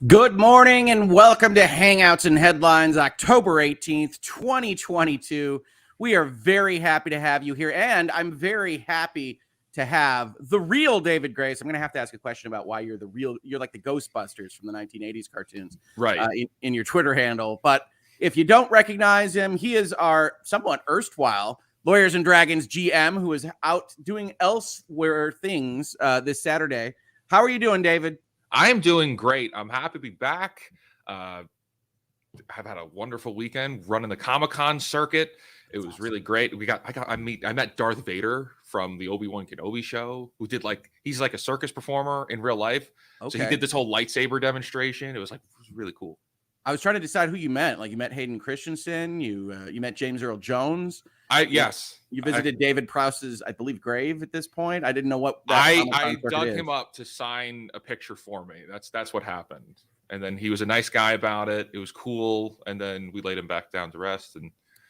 Good morning and welcome to Hangouts and Headlines, October 18th, 2022. We are very happy to have you here, and I'm very happy to have the real David Grace. I'm going to have to ask a question about why you're you're like the Ghostbusters from the 1980s cartoons, right? In your Twitter handle. But if you don't recognize him, he is our somewhat erstwhile Lawyers and Dragons GM who is out doing elsewhere things this Saturday. How are you doing, David? I am doing great. I'm happy to be back. I've had a wonderful weekend running the Comic-Con circuit. It was really great. I met Darth Vader from the Obi-Wan Kenobi show, who did he's like a circus performer in real life. Okay. So he did this whole lightsaber demonstration. It was really cool. I was trying to decide who you met. Like, you met Hayden Christensen. You met James Earl Jones. Yes. You visited David Prowse's, I believe, grave at this point. I didn't know what. I dug him up to sign a picture for me. That's what happened. And then he was a nice guy about it. It was cool. And then we laid him back down to rest.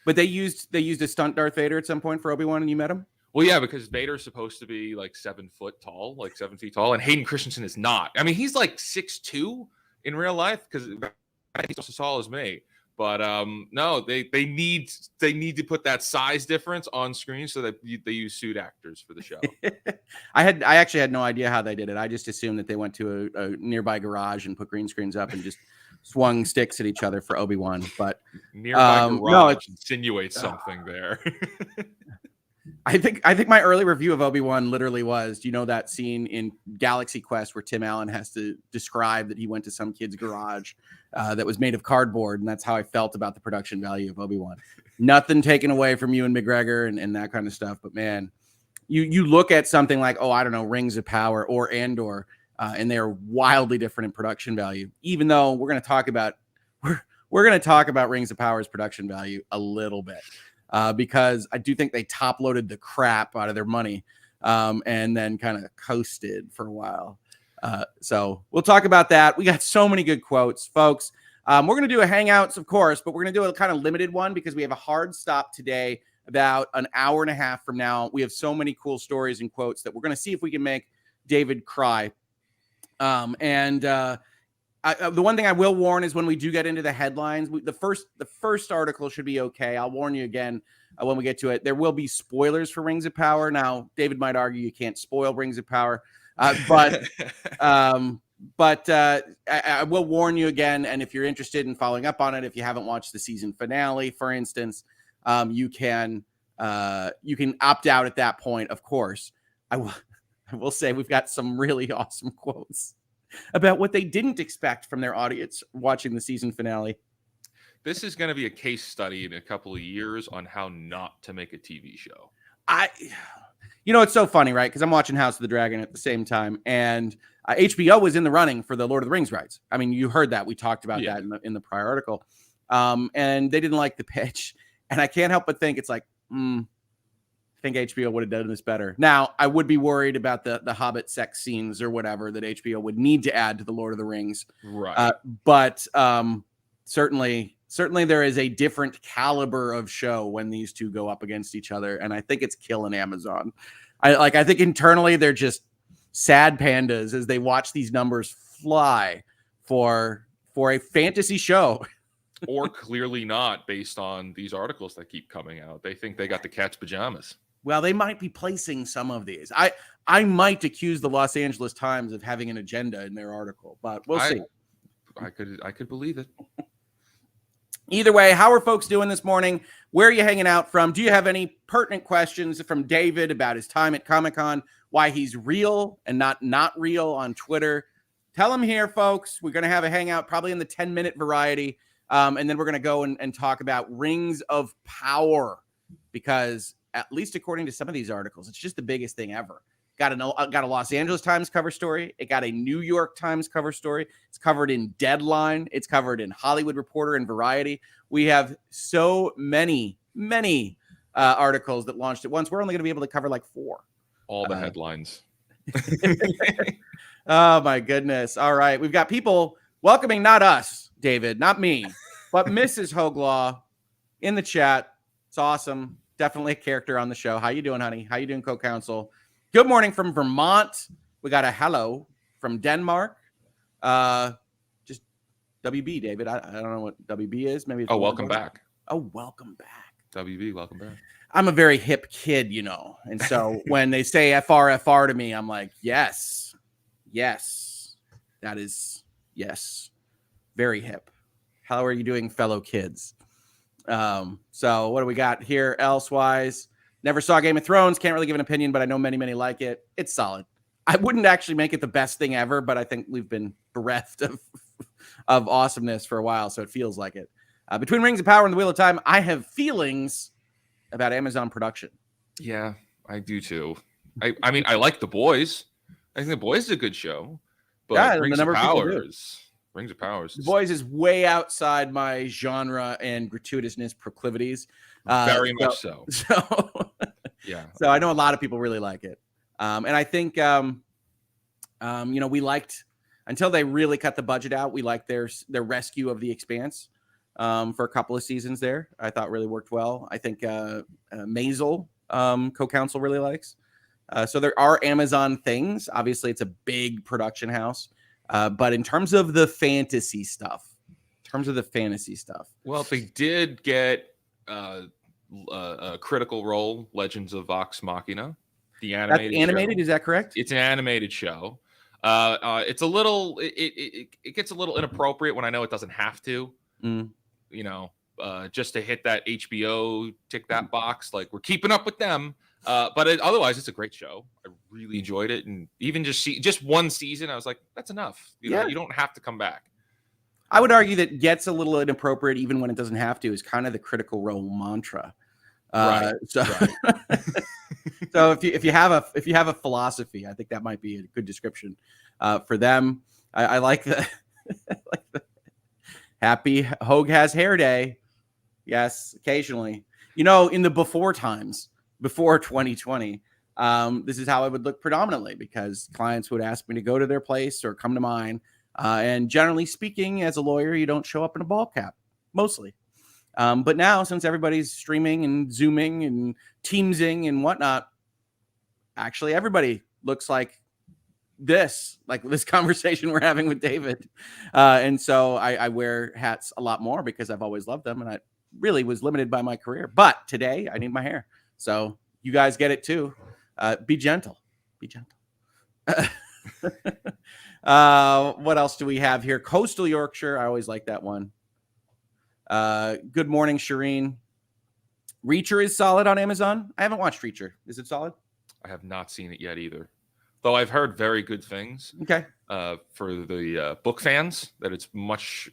But they used a stunt Darth Vader at some point for Obi-Wan, and you met him. Well, yeah, because Vader's supposed to be like 7 feet tall, and Hayden Christensen is not. I mean, he's like 6'2" in real life because he's just as tall as me. But no, they need to put that size difference on screen so that they use suit actors for the show. I actually had no idea how they did it. I just assumed that they went to a nearby garage and put green screens up and just swung sticks at each other for Obi-Wan. But nearby garage insinuates something there. I think my early review of Obi-Wan literally was, do you know that scene in Galaxy Quest where Tim Allen has to describe that he went to some kid's garage that was made of cardboard, and that's how I felt about the production value of Obi-Wan. Nothing taken away from Ewan McGregor and that kind of stuff, but man, you look at something like, I don't know, Rings of Power or Andor, and they are wildly different in production value. Even though we're going to talk about Rings of Power's production value a little bit. Because I do think they top loaded the crap out of their money and then kind of coasted for a while. So we'll talk about that. We got so many good quotes, folks. We're going to do a Hangouts, of course, but we're going to do a kind of limited one because we have a hard stop today about an hour and a half from now. We have so many cool stories and quotes that we're going to see if we can make David cry. The one thing I will warn is when we do get into the headlines, the first article should be okay. I'll warn you again when we get to it. There will be spoilers for Rings of Power. Now, David might argue you can't spoil Rings of Power, but I will warn you again. And if you're interested in following up on it, if you haven't watched the season finale, for instance, you can opt out at that point. Of course, I will say we've got some really awesome quotes about what they didn't expect from their audience watching the season finale. This is going to be a case study in a couple of years on how not to make a TV show. It's so funny, right? Because I'm watching House of the Dragon at the same time, and HBO was in the running for the Lord of the Rings rights. I mean, you heard that. We talked about that in the prior article. And they didn't like the pitch. And I can't help but think it's like, I think HBO would have done this better. Now, I would be worried about the Hobbit sex scenes or whatever that HBO would need to add to the Lord of the Rings. Right. But certainly there is a different caliber of show when these two go up against each other, and I think it's killing Amazon. I think internally they're just sad pandas as they watch these numbers fly for a fantasy show. Or clearly not, based on these articles that keep coming out. They think they got the cat's pajamas. Well, they might be placing some of these. I might accuse the Los Angeles Times of having an agenda in their article, but we'll see. I could believe it. Either way, how are folks doing this morning? Where are you hanging out from? Do you have any pertinent questions from David about his time at Comic-Con, why he's real and not real on Twitter? Tell him here, folks. We're going to have a hangout probably in the 10-minute variety. And then we're going to go and talk about Rings of Power, because at least according to some of these articles, it's just the biggest thing ever. Got a Los Angeles Times cover story. It got a New York Times cover story. It's covered in Deadline. It's covered in Hollywood Reporter and Variety. We have so many articles that launched at once. We're only going to be able to cover like 4. All the headlines. Oh, my goodness. All right. We've got people welcoming, not us, David, not me, but Mrs. Hoeg Law in the chat. It's awesome. Definitely a character on the show. How you doing, honey? How you doing, co-counsel? Good morning from Vermont. We got a hello from Denmark. Just WB, David. I don't know what WB is. Maybe. It's welcome back. Oh, welcome back. WB, welcome back. I'm a very hip kid, you know. And so when they say FR to me, I'm like, yes, that is, yes, very hip. How are you doing, fellow kids? So what do we got here elsewise? Never saw Game of Thrones. Can't really give an opinion, but I know many like it. It's solid. I wouldn't actually make it the best thing ever, but I think we've been bereft of awesomeness for a while, so it feels like it. Between Rings of Power and The Wheel of Time, I have feelings about Amazon production. Yeah, I do too. I mean, I like The Boys. I think The Boys is a good show, but Rings of Power is... The Boys is way outside my genre and gratuitousness proclivities. Very much so. Yeah. So I know a lot of people really like it. And I think, we liked, until they really cut the budget out, we liked their rescue of The Expanse for a couple of seasons there. I thought really worked well. I think Maisel, co-counsel, really likes. So there are Amazon things. Obviously, it's a big production house. But in terms of the fantasy stuff, well, they did get a critical role, Legends of Vox Machina, the animated. That's animated, show. Is that correct? It's an animated show. It's a little, it gets a little inappropriate when I know it doesn't have to. You know, just to hit that HBO tick that box, like we're keeping up with them. But otherwise, it's a great show. I really enjoyed it, and even just one season, I was like, that's enough. You know, you don't have to come back. I would argue that gets a little inappropriate even when it doesn't have to is kind of the critical role mantra. Right. So if you have a philosophy, I think that might be a good description for them. I like the happy Hoeg has hair day. Yes, occasionally. You know, in the before times, before 2020, this is how I would look predominantly, because clients would ask me to go to their place or come to mine. And generally speaking, as a lawyer, you don't show up in a ball cap, mostly. But now, since everybody's streaming and Zooming and Teamsing and whatnot, actually everybody looks like this conversation we're having with David. And so I wear hats a lot more because I've always loved them, and I really was limited by my career. But today I need my hair. So you guys get it too. Be gentle. What else do we have here? Coastal Yorkshire. I always like that one. Good morning, Shireen. Reacher is solid on Amazon. I haven't watched Reacher. Is it solid? I have not seen it yet either, though I've heard very good things. Okay. For the book fans, that it's much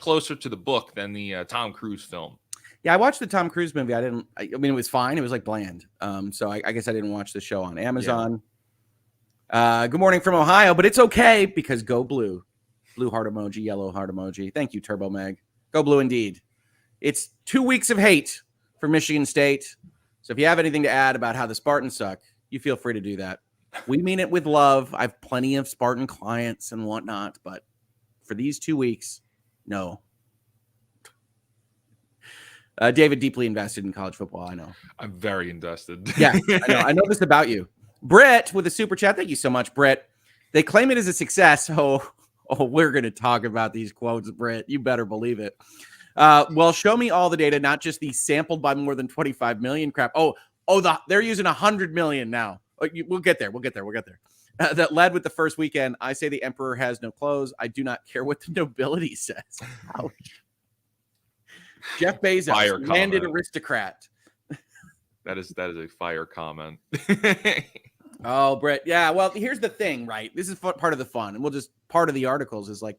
closer to the book than the Tom Cruise film. Yeah, I watched the Tom Cruise movie. I mean, it was fine. It was like bland. So I guess I didn't watch the show on Amazon. Yeah. Good morning from Ohio, but it's okay because go blue. Blue heart emoji, yellow heart emoji. Thank you, Turbo Meg. Go blue indeed. It's 2 weeks of hate for Michigan State. So if you have anything to add about how the Spartans suck, you feel free to do that. We mean it with love. I have plenty of Spartan clients and whatnot, but for these 2 weeks, no. David, deeply invested in college football. I know. I'm very invested. Yeah, I know this about you. Britt with a super chat. Thank you so much, Britt. They claim it is a success. Oh, we're going to talk about these quotes, Britt. You better believe it. Well, show me all the data, not just the sampled by more than 25 million crap. They're using 100 million now. We'll get there. That led with the first weekend. I say the emperor has no clothes. I do not care what the nobility says. Ouch. Jeff Bezos, landed aristocrat. That is a fire comment. Oh, Brett. Yeah. Well, here's the thing, right? This is part of the fun. And part of the articles is like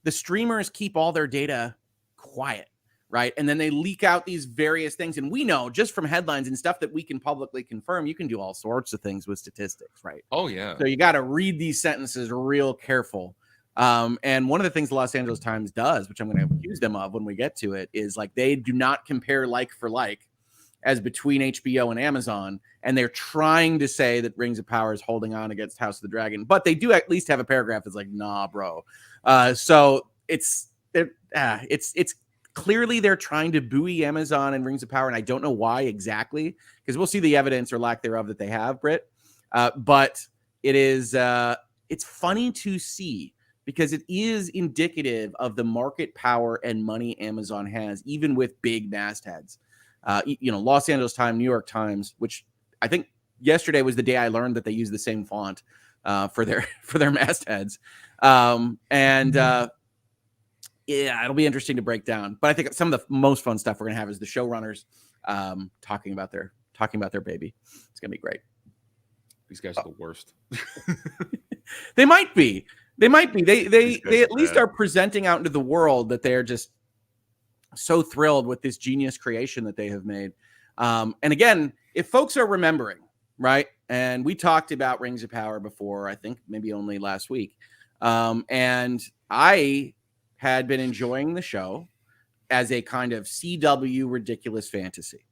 the streamers keep all their data quiet, right? And then they leak out these various things. And we know just from headlines and stuff that we can publicly confirm, you can do all sorts of things with statistics, right? Oh, yeah. So you got to read these sentences real careful. And one of the things the Los Angeles Times does, which I'm going to accuse them of when we get to it, is like they do not compare like for like as between HBO and Amazon. And they're trying to say that Rings of Power is holding on against House of the Dragon, but they do at least have a paragraph that's like, nah, bro. So it's clearly they're trying to buoy Amazon and Rings of Power. And I don't know why exactly, because we'll see the evidence or lack thereof that they have, Britt. But it is, it's funny to see, because it is indicative of the market power and money Amazon has, even with big mastheads. Los Angeles Times, New York Times, which I think yesterday was the day I learned that they use the same font for their mastheads. Yeah, it'll be interesting to break down. But I think some of the most fun stuff we're gonna have is the showrunners talking about their baby. It's gonna be great. These guys are the worst. They might be. They at least are presenting out into the world that they're just so thrilled with this genius creation that they have made. And again, if folks are remembering, right? And we talked about Rings of Power before, I think maybe only last week. And I had been enjoying the show as a kind of CW ridiculous fantasy.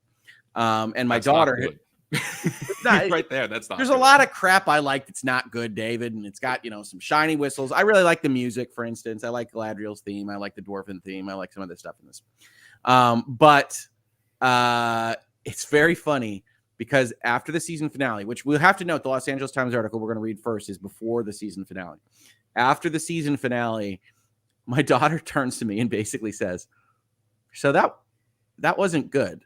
And my daughter, it's not right there. That's not. There's a lot of crap I like that's not good, David, and it's got some shiny whistles. I really like the music, for instance. I like Galadriel's theme. I like the Dwarven theme. I like some of the stuff in this. But it's very funny because after the season finale, which we'll have to note, the Los Angeles Times article we're going to read first is before the season finale. After the season finale, my daughter turns to me and basically says, "So that wasn't good."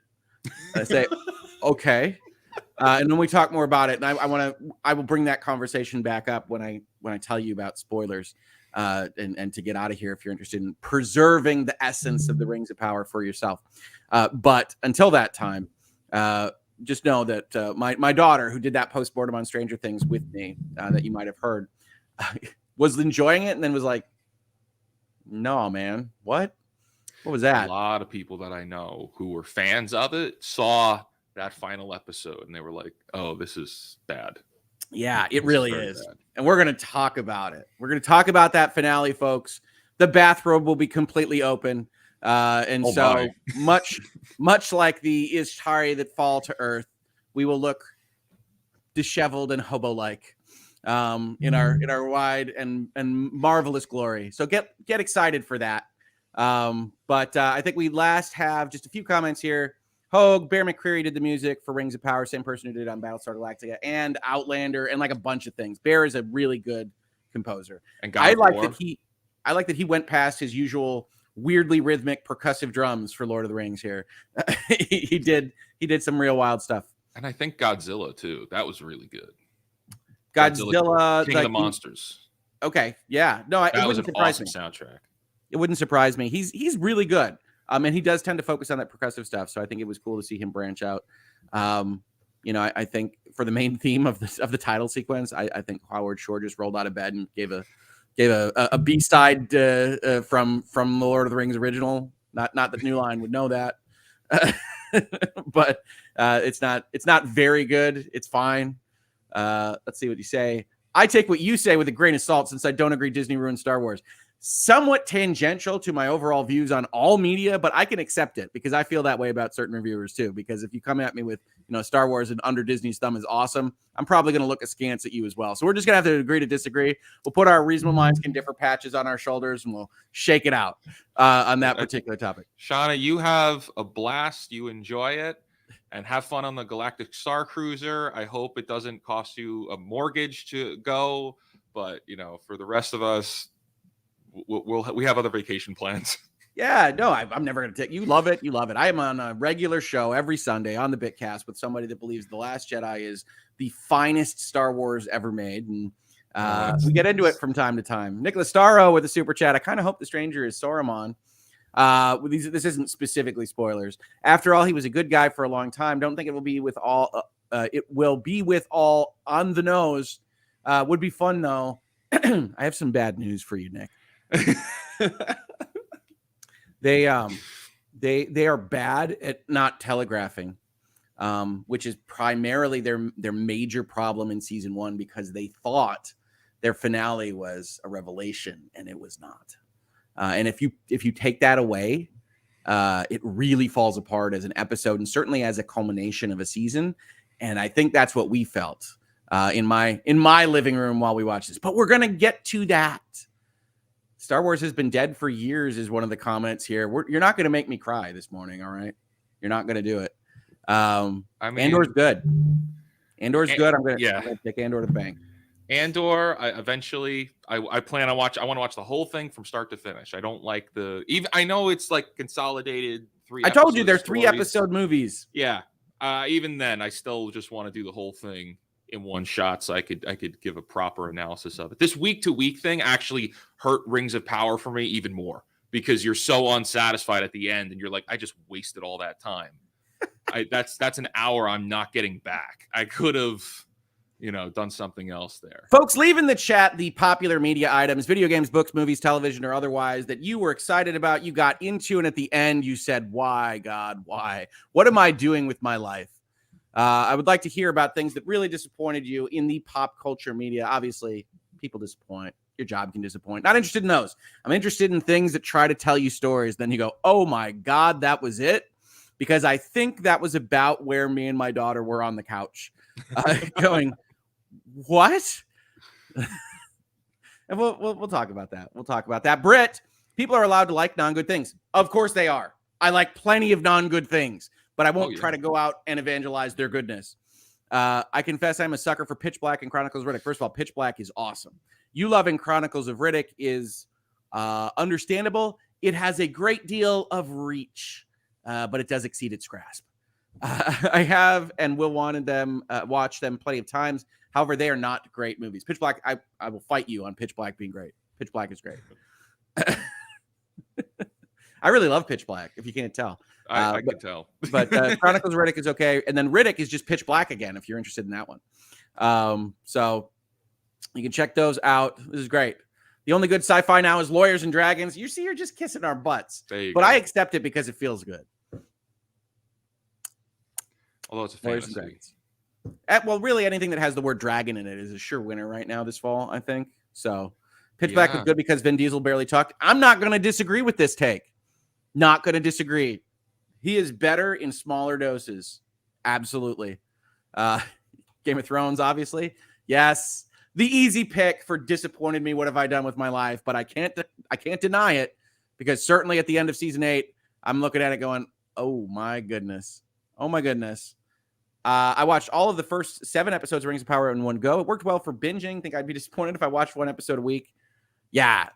I say, "Okay." And then we talk more about it, and I will bring that conversation back up when I tell you about spoilers, and to get out of here if you're interested in preserving the essence of the Rings of Power for yourself. But until that time, just know that my daughter, who did that postmortem on Stranger Things with me, that you might have heard, was enjoying it, and then was like, "No, man, what was that?" A lot of people that I know who were fans of it saw that final episode and they were like, "Oh, this is bad." Yeah, it really is. Bad. And we're going to talk about it. We're going to talk about that finale, folks. The bathrobe will be completely open. So much like the Ishtari that fall to earth, we will look disheveled and hobo-like in our wide and marvelous glory. So get excited for that. But I think we last have just a few comments here. Hoeg, Bear McCreary did the music for Rings of Power, same person who did it on Battlestar Galactica and Outlander, and like a bunch of things. Bear is a really good composer. And I like that he went past his usual weirdly rhythmic percussive drums for Lord of the Rings here. he did some real wild stuff. And I think Godzilla too. That was really good. Godzilla King of the Monsters. Okay, yeah. No, it wouldn't surprise me. Soundtrack. It wouldn't surprise me. He's really good. And he does tend to focus on that percussive stuff. So I think it was cool to see him branch out. I think for the main theme of the title sequence, I think Howard Shore just rolled out of bed and gave a B-side from the Lord of the Rings original. Not that New Line would know that, but it's not very good. It's fine. Let's see what you say. I take what you say with a grain of salt since I don't agree Disney ruined Star Wars. Somewhat tangential to my overall views on all media, but I can accept it because I feel that way about certain reviewers too. Because if you come at me with, Star Wars and under Disney's thumb is awesome, I'm probably going to look askance at you as well. So we're just going to have to agree to disagree. We'll put our reasonable minds can differ patches on our shoulders and we'll shake it out on that particular topic. Shauna, you have a blast. You enjoy it and have fun on the Galactic Star Cruiser. I hope it doesn't cost you a mortgage to go, but for the rest of us, we have other vacation plans. Yeah, no, I'm never going to take. You love it. I am on a regular show every Sunday on the Bitcast with somebody that believes The Last Jedi is the finest Star Wars ever made. And we get into it from time to time. Nicholas Starro with a super chat. I kind of hope the stranger is Saruman. This isn't specifically spoilers. After all, he was a good guy for a long time. Don't think it will be with all. It will be with all on the nose. Would be fun though. I have some bad news for you, Nick. They are bad at not telegraphing, which is primarily their major problem in season 1 because they thought their finale was a revelation and it was not. And if you take that away, it really falls apart as an episode and certainly as a culmination of a season. And I think that's what we felt in my living room while we watched this. But we're gonna get to that. Star Wars has been dead for years is one of the comments here. You're not going to make me cry this morning, all right? You're not going to do it. Andor's good. Andor's good. I'm going to take Andor to the bank. Andor, I plan on I want to watch the whole thing from start to finish. I don't like I know it's like consolidated 3 I told you episode they're stories. 3-episode movies. Yeah. Even then, I still just want to do the whole thing in one shot so I could give a proper analysis of it. This week-to-week thing actually hurt Rings of Power for me even more because you're so unsatisfied at the end and you're like, I just wasted all that time. That's an hour I'm not getting back. I could have, done something else there. Folks, leave in the chat the popular media items, video games, books, movies, television, or otherwise that you were excited about, you got into, and at the end you said, why, God, why? What am I doing with my life? I would like to hear about things that really disappointed you in the pop culture media. Obviously, people disappoint. Your job can disappoint. Not interested in those. I'm interested in things that try to tell you stories. Then you go, oh my God, that was it? Because I think that was about where me and my daughter were on the couch going, what? And we'll talk about that. We'll talk about that. Britt, people are allowed to like non-good things. Of course they are. I like plenty of non-good things, but I won't try to go out and evangelize their goodness. I confess I'm a sucker for Pitch Black and Chronicles of Riddick. First of all, Pitch Black is awesome. You loving Chronicles of Riddick is understandable. It has a great deal of reach, but it does exceed its grasp. I have and will wanted them watch them plenty of times. However, they are not great movies. Pitch Black, I will fight you on Pitch Black being great. Pitch Black is great. I really love Pitch Black, if you can't tell. I can tell. But Chronicles of Riddick is okay. And then Riddick is just Pitch Black again, if you're interested in that one. So you can check those out. This is great. The only good sci-fi now is Lawyers and Dragons. You see, you're just kissing our butts. But go. I accept it because it feels good. Although it's a fantasy. Well, really, anything that has the word dragon in it is a sure winner right now this fall, I think. So Pitch Black was good because Vin Diesel barely talked. I'm not going to disagree with this take. Not going to disagree. He is better in smaller doses. Absolutely. Game of Thrones, obviously. Yes. The easy pick for disappointed me. What have I done with my life? But I can't deny it because certainly at the end of season 8, I'm looking at it going, oh my goodness. Oh my goodness. I watched all of the first 7 episodes of Rings of Power in one go. It worked well for binging. I think I'd be disappointed if I watched 1 episode a week. Yeah.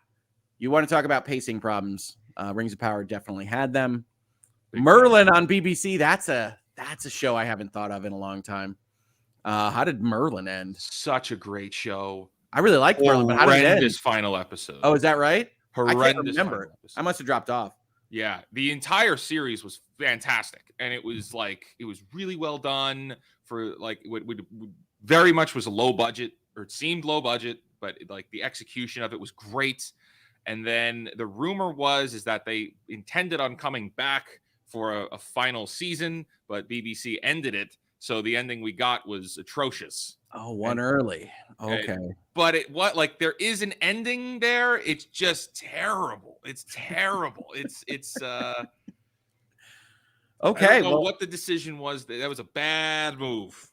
You want to talk about pacing problems. Rings of Power definitely had them. Merlin on BBC. That's a show I haven't thought of in a long time. How did Merlin end? Such a great show. I really liked Merlin, but how did it end? Horrendous final episode. Oh, is that right? Horrendous. I can't remember. I must have dropped off. Yeah, the entire series was fantastic, and it was really well done for very much was a low budget, or it seemed low budget, but the execution of it was great. And then the rumor is that they intended on coming back for a final season, but BBC ended it, so the ending we got was atrocious. Oh, one early. Okay. But there is an ending there. It's just terrible. It's terrible. It's okay. I don't know what the decision was. That was a bad move.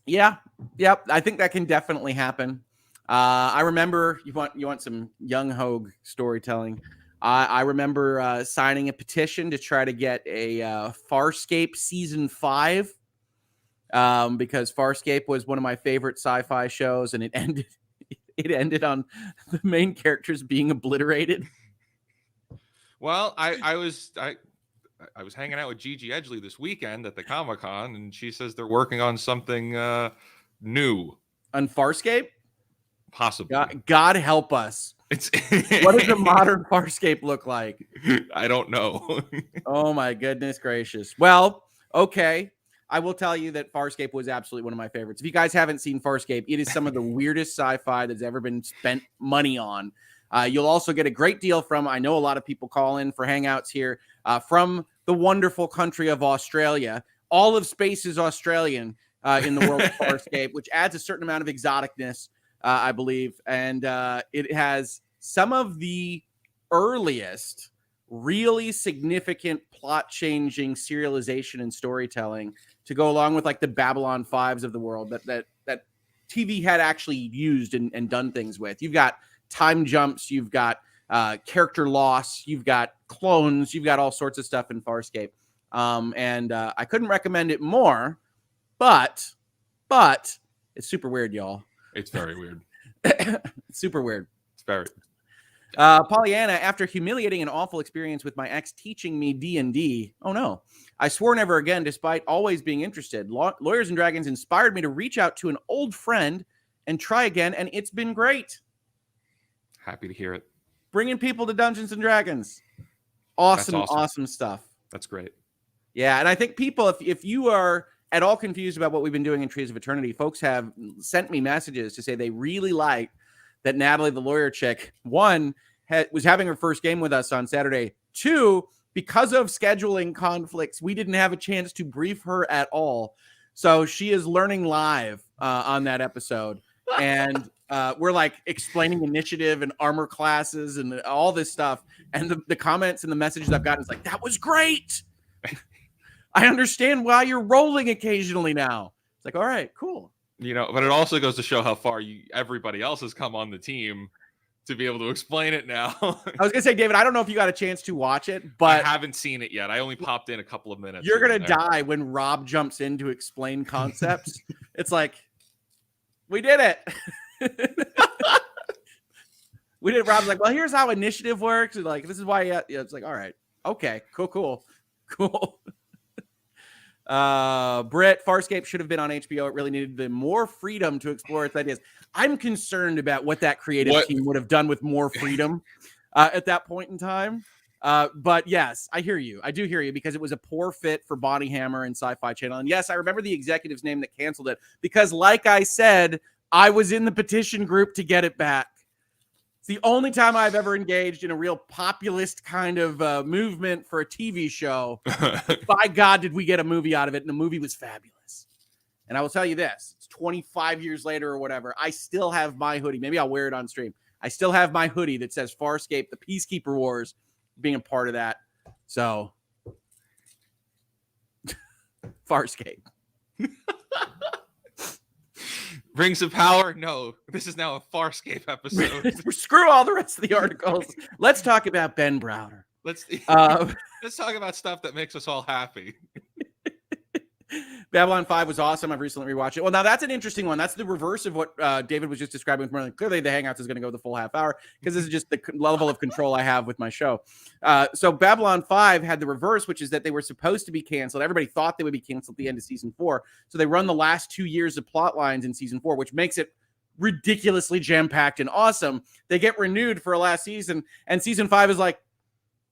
Yeah. Yep. I think that can definitely happen. I remember you want some young Hoeg storytelling. I remember signing a petition to try to get a Farscape season 5. Because Farscape was one of my favorite sci-fi shows, and it ended on the main characters being obliterated. Well, I was hanging out with Gigi Edgley this weekend at the Comic-Con, and she says they're working on something new on Farscape. Possibly. God help us. What does a modern Farscape look like? I don't know. Oh my goodness gracious. Well, okay. I will tell you that Farscape was absolutely one of my favorites. If you guys haven't seen Farscape, it is some of the weirdest sci-fi that's ever been spent money on. You'll also get a great deal from, I know a lot of people call in for hangouts here, from the wonderful country of Australia. All of space is Australian in the world of Farscape, which adds a certain amount of exoticness, I believe. And it has some of the earliest really significant plot-changing serialization and storytelling to go along with the Babylon 5s of the world that TV had actually used and done things with. You've got time jumps, you've got character loss, you've got clones, you've got all sorts of stuff in Farscape. And I couldn't recommend it more, but it's super weird, y'all. It's very weird. Super weird. It's very. Pollyanna, after humiliating and awful experience with my ex teaching me D&D, oh no, I swore never again despite always being interested. Lawyers and Dragons inspired me to reach out to an old friend and try again, and it's been great. Happy to hear it. Bringing people to Dungeons and Dragons. Awesome stuff. That's great. Yeah, and I think people, if you are at all confused about what we've been doing in Trees of Eternity, folks have sent me messages to say they really like that Natalie, the lawyer chick, one, was having her first game with us on Saturday. Two, because of scheduling conflicts, we didn't have a chance to brief her at all. So she is learning live on that episode. And we're like explaining initiative and armor classes and all this stuff. And the comments and the messages I've gotten is like, that was great. I understand why you're rolling occasionally now. It's like, all right, cool. You know, but it also goes to show how far everybody else has come on the team to be able to explain it now. I was gonna say, David, I don't know if you got a chance to watch it, but I haven't seen it yet. I only popped in a couple of minutes. You're gonna die when Rob jumps in to explain concepts. It's like, we did it. We did. Rob's like, well, here's how initiative works. And like, this is why. Yeah, it's like, all right, okay, cool. Britt, Farscape should have been on HBO. It really needed the more freedom to explore its ideas. I'm concerned about what that creative team would have done with more freedom at that point in time. But yes, I hear you. I do hear you, because it was a poor fit for Bonnie Hammer and Sci-Fi Channel. And yes, I remember the executive's name that canceled it, because like I said, I was in the petition group to get it back. It's the only time I've ever engaged in a real populist kind of movement for a TV show. By God, did we get a movie out of it, and the movie was fabulous. And I will tell you this, it's 25 years later or whatever, I still have my hoodie. Maybe I'll wear it on stream. I still have my hoodie that says Farscape, the Peacekeeper Wars, being a part of that. So, Farscape. Rings of Power? No, this is now a Farscape episode. Screw all the rest of the articles. Let's talk about Ben Browder. Let's talk about stuff that makes us all happy. Babylon 5 was awesome. I've recently rewatched it. Well, now that's an interesting one. That's the reverse of what David was just describing with Merlin. Clearly, the Hangouts is going to go the full half hour, because this is just the level of control I have with my show. So Babylon 5 had the reverse, which is that they were supposed to be canceled. Everybody thought they would be canceled at the end of season 4. So they run the last 2 years of plot lines in season 4, which makes it ridiculously jam-packed and awesome. They get renewed for a last season, and season 5 is like,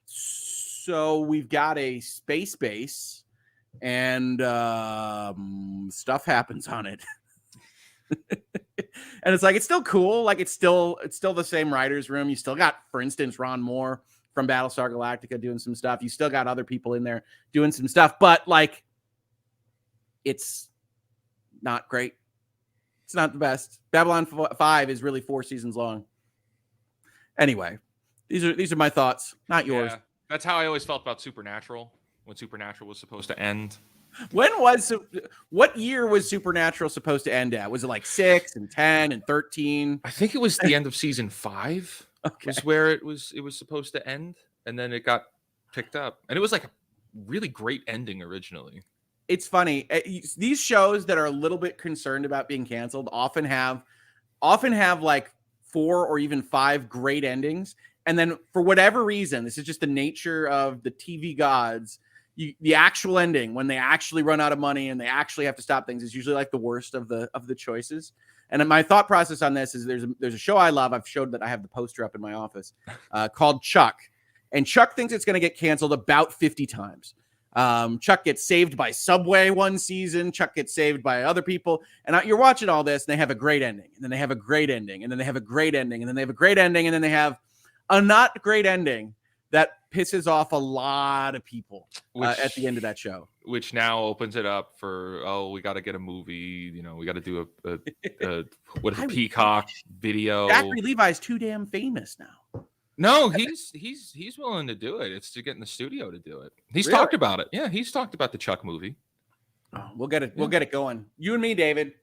so we've got a space base, and stuff happens on it. And it's like, it's still cool. Like, it's still the same writer's room. You still got, for instance, Ron Moore from Battlestar Galactica doing some stuff. You still got other people in there doing some stuff, but like, it's not great. It's not the best. Babylon 5 is really 4 seasons long. Anyway, these are my thoughts, not yours. Yeah, that's how I always felt about Supernatural, when Supernatural was supposed to end. What year was Supernatural supposed to end at? Was it like 6 and 10 and 13? I think it was the end of season 5. Okay. Was where it was supposed to end, and then it got picked up, and it was like a really great ending originally. It's funny. These shows that are a little bit concerned about being canceled often have like 4 or even 5 great endings, and then for whatever reason, this is just the nature of the TV gods. The actual ending, when they actually run out of money and they actually have to stop things, is usually like the worst of the choices. And my thought process on this is there's a show I love. I've showed that I have the poster up in my office called Chuck. And Chuck thinks it's going to get canceled about 50 times. Chuck gets saved by Subway one season. Chuck gets saved by other people. And you're watching all this, and they have a great ending. And then they have a great ending. And then they have a great ending. And then they have a great ending. And then they have a not great ending that pisses off a lot of people at the end of that show. Which now opens it up for, we got to get a movie. You know, we got to do a Peacock video. Zachary Levi's too damn famous now. No, he's willing to do it. It's to get in the studio to do it. He's Really? talked about it. Yeah, he's talked about the Chuck movie. Oh, we'll get it. We'll get it going. You and me, David.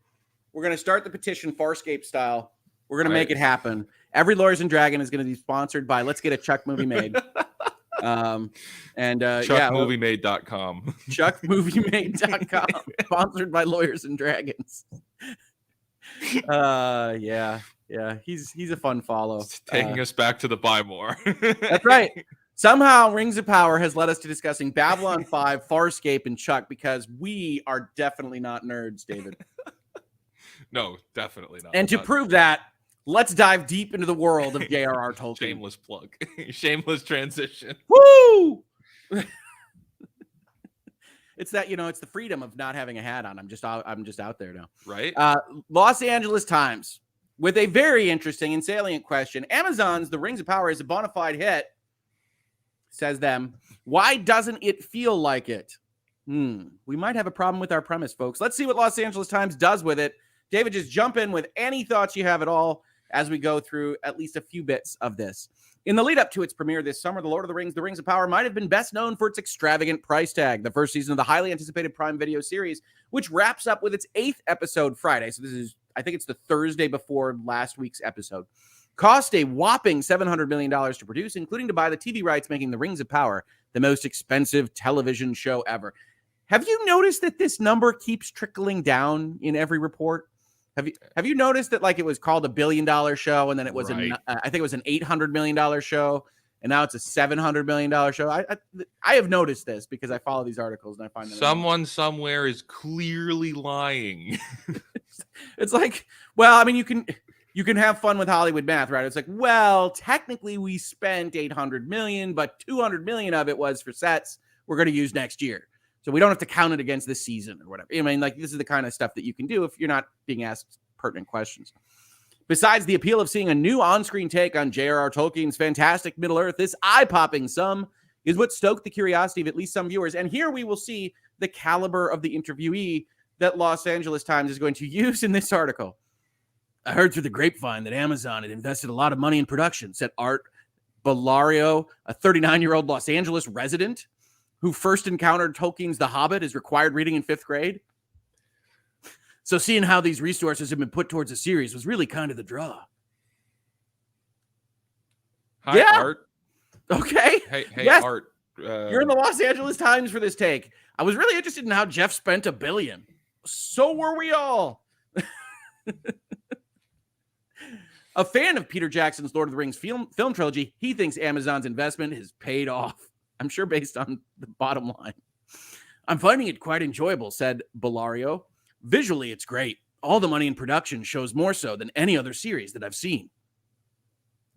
We're going to start the petition Farscape style. We're going to make it happen. Every Lawyers and Dragon is going to be sponsored by Let's Get a Chuck Movie Made. ChuckMovieMade.com. ChuckMovieMade.com. Sponsored by Lawyers and Dragons. Yeah. He's a fun follow. It's taking us back to the buy more. That's right. Somehow Rings of Power has led us to discussing Babylon 5, Farscape, and Chuck, because we are definitely not nerds, David. No, definitely not. And to prove that, let's dive deep into the world of J.R.R. Tolkien. Shameless plug. Shameless transition. Woo! It's that, it's the freedom of not having a hat on. I'm just out there now. Right? Los Angeles Times with a very interesting and salient question. Amazon's The Rings of Power is a bona fide hit, says them. Why doesn't it feel like it? We might have a problem with our premise, folks. Let's see what Los Angeles Times does with it. David, just jump in with any thoughts you have at all as we go through at least a few bits of this. In the lead up to its premiere this summer, The Lord of the Rings of Power might have been best known for its extravagant price tag. The first season of the highly anticipated Prime Video series, which wraps up with its 8th episode Friday. So I think it's the Thursday before last week's episode. Cost a whopping $700 million to produce, including to buy the TV rights, making The Rings of Power the most expensive television show ever. Have you noticed that this number keeps trickling down in every report? Have you noticed that, like, it was called $1 billion show, and then it was right. I think it was an $800 million show, and now it's a $700 million show. I have noticed this because I follow these articles and I find that someone somewhere is clearly lying. It's like, well, I mean, you can have fun with Hollywood math, right? It's like, well, technically we spent $800 million, but $200 million of it was for sets we're going to use next year. So we don't have to count it against this season or whatever. I mean, like, this is the kind of stuff that you can do if you're not being asked pertinent questions. Besides the appeal of seeing a new on-screen take on J.R.R. Tolkien's fantastic Middle-earth, this eye-popping sum is what stoked the curiosity of at least some viewers. And here we will see the caliber of the interviewee that Los Angeles Times is going to use in this article. I heard through the grapevine that Amazon had invested a lot of money in production, said Art Bellario, a 39-year-old Los Angeles resident who first encountered Tolkien's The Hobbit as required reading in 5th grade. So seeing how these resources have been put towards a series was really kind of the draw. Hi, Art. Okay. Hey, yes. Art. You're in the Los Angeles Times for this take. I was really interested in how Jeff spent $1 billion. So were we all. A fan of Peter Jackson's Lord of the Rings film trilogy, he thinks Amazon's investment has paid off. I'm sure based on the bottom line. I'm finding it quite enjoyable, said Bellario. Visually, it's great. All the money in production shows more so than any other series that I've seen.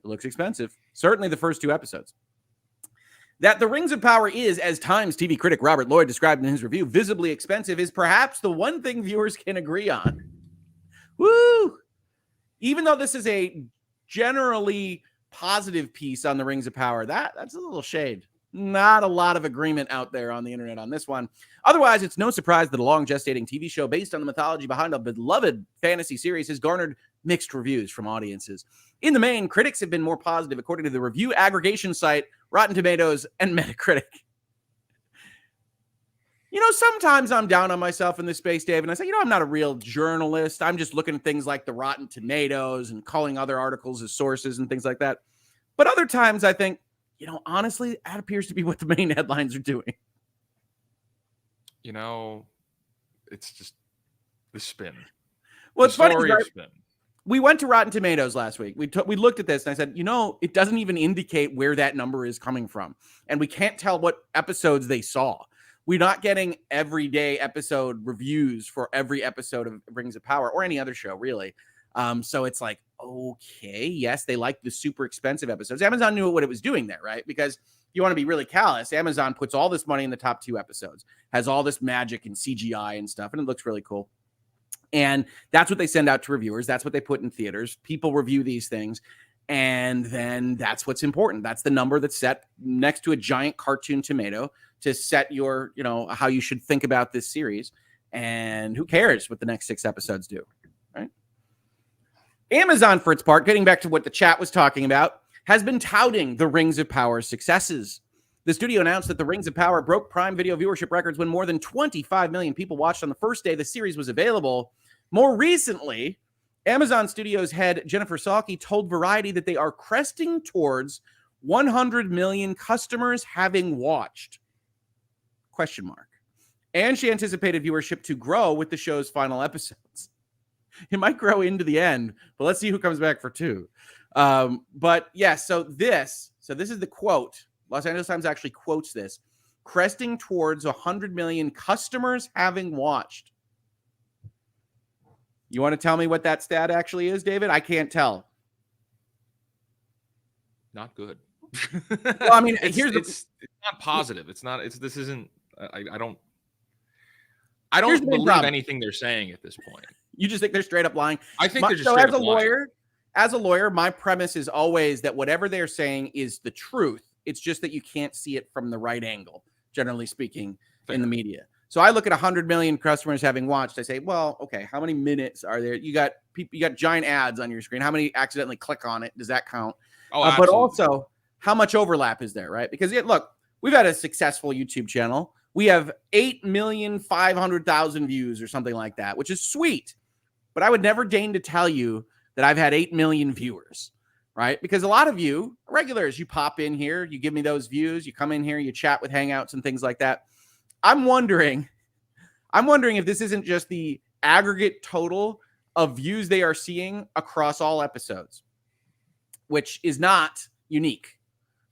It looks expensive. Certainly the first 2 episodes. That The Rings of Power is, as Times TV critic Robert Lloyd described in his review, visibly expensive is perhaps the one thing viewers can agree on. Woo! Even though this is a generally positive piece on The Rings of Power, that's a little shade. Not a lot of agreement out there on the internet on this one. Otherwise, it's no surprise that a long gestating TV show based on the mythology behind a beloved fantasy series has garnered mixed reviews from audiences. In the main, critics have been more positive, according to the review aggregation site Rotten Tomatoes and Metacritic. Sometimes I'm down on myself in this space, Dave, and I say, I'm not a real journalist. I'm just looking at things like the Rotten Tomatoes and calling other articles as sources and things like that. But other times I think, honestly, that appears to be what the main headlines are doing. It's just the spin. Well, it's funny. Spin. We went to Rotten Tomatoes last week. We looked at this and I said, it doesn't even indicate where that number is coming from. And we can't tell what episodes they saw. We're not getting everyday episode reviews for every episode of Rings of Power or any other show, really. So it's like, okay, yes, they like the super expensive episodes. Amazon knew what it was doing there, right? Because you want to be really callous. Amazon puts all this money in the top 2 episodes, has all this magic and CGI and stuff, and it looks really cool. And that's what they send out to reviewers. That's what they put in theaters. People review these things. And then that's what's important. That's the number that's set next to a giant cartoon tomato to set your, how you should think about this series. And who cares what the next 6 episodes do, right? Amazon, for its part, getting back to what the chat was talking about, has been touting the Rings of Power successes. The studio announced that the Rings of Power broke Prime Video viewership records when more than 25 million people watched on the first day the series was available. More recently, Amazon Studios head Jennifer Salke told Variety that they are cresting towards 100 million customers having watched. ? And she anticipated viewership to grow with the show's final episodes. It might grow into the end, but let's see who comes back for 2. But yeah, so this is the quote. Los Angeles Times actually quotes this: cresting towards 100 million customers having watched. You want to tell me what that stat actually is, David? I can't tell. Not good. Well, I mean, it's not positive. This isn't. I don't Here's the big believe problem. anything they're saying at this point. You just think they're straight up lying? I think they're just straight up lying. As a lawyer, my premise is always that whatever they're saying is the truth. It's just that you can't see it from the right angle, generally speaking, in the media. So I look at 100 million customers having watched. I say, well, okay, how many minutes are there? You got giant ads on your screen. How many accidentally click on it? Does that count? But also, how much overlap is there, right? Because look, we've had a successful YouTube channel. We have 8,500,000 views or something like that, which is sweet. But I would never deign to tell you that I've had 8 million viewers, right? Because a lot of you regulars, you pop in here, you give me those views, you come in here, you chat with Hangouts and things like that. I'm wondering if this isn't just the aggregate total of views they are seeing across all episodes, which is not unique,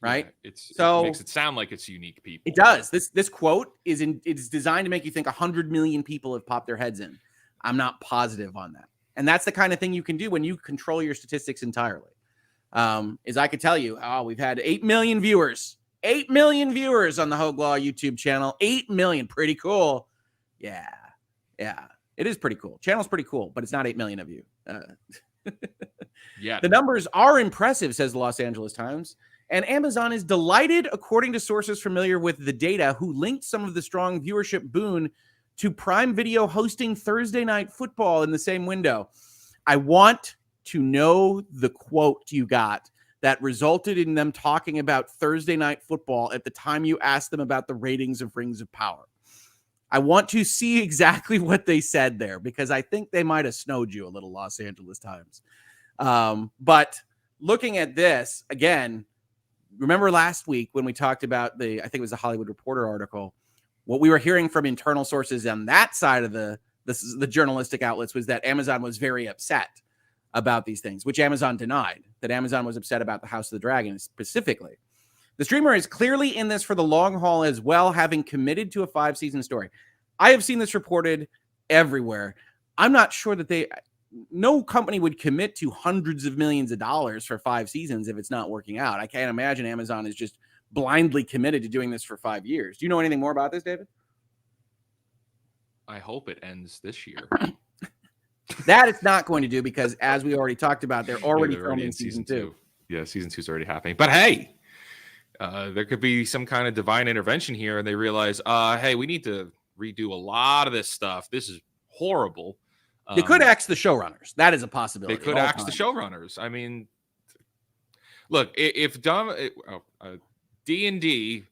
right? Yeah, it makes it sound like it's unique people. It does. This quote it's designed to make you think 100 million people have popped their heads in. I'm not positive on that. And that's the kind of thing you can do when you control your statistics entirely. Is I could tell you, we've had 8 million viewers. 8 million viewers on the Hoeg Law YouTube channel. 8 million. Pretty cool. Yeah. It is pretty cool. Channel's pretty cool, but it's not 8 million of you. Yeah. The numbers are impressive, says the Los Angeles Times. And Amazon is delighted, according to sources familiar with the data, who linked some of the strong viewership boon to Prime Video hosting Thursday Night Football in the same window. I want to know the quote you got that resulted in them talking about Thursday Night Football at the time you asked them about the ratings of Rings of Power. I want to see exactly what they said there, because I think they might have snowed you a little, Los Angeles Times. But looking at this, again, remember last week when we talked about I think it was the Hollywood Reporter article, what we were hearing from internal sources on that side of the journalistic outlets was that Amazon was very upset about these things, which Amazon denied, that Amazon was upset about the House of the Dragon specifically. The streamer is clearly in this for the long haul as well, having committed to a 5-season story. I have seen this reported everywhere. I'm not sure that no company would commit to hundreds of millions of dollars for 5 seasons if it's not working out. I can't imagine Amazon is just blindly committed to doing this for 5 years. Do you know anything more about this, David? I hope it ends this year. That it's not going to do, because as we already talked about, they're already filming season 2. Yeah, season 2 is already happening. But hey, there could be some kind of divine intervention here, and they realize, hey, we need to redo a lot of this stuff. This is horrible. They could axe the showrunners. That is a possibility. They could axe the showrunners. I mean, look, if D&D,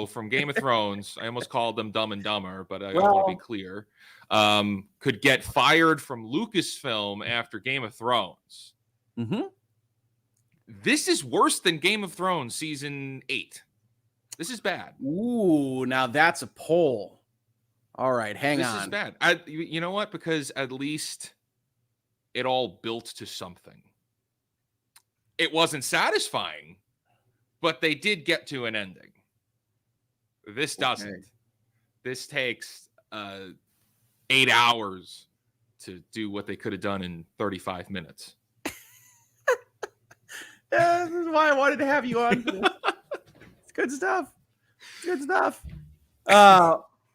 from Game of Thrones, I almost called them Dumb and Dumber, but I want to be clear, could get fired from Lucasfilm after Game of Thrones. Mm-hmm. This is worse than Game of Thrones season 8. This is bad. Ooh, now that's a poll. All right, hang on. This is bad. You know what? Because at least it all built to something. It wasn't satisfying, but they did get to an ending. This doesn't. Okay. This takes 8 hours to do what they could have done in 35 minutes. This is why I wanted to have you on for this. It's good stuff. Good stuff.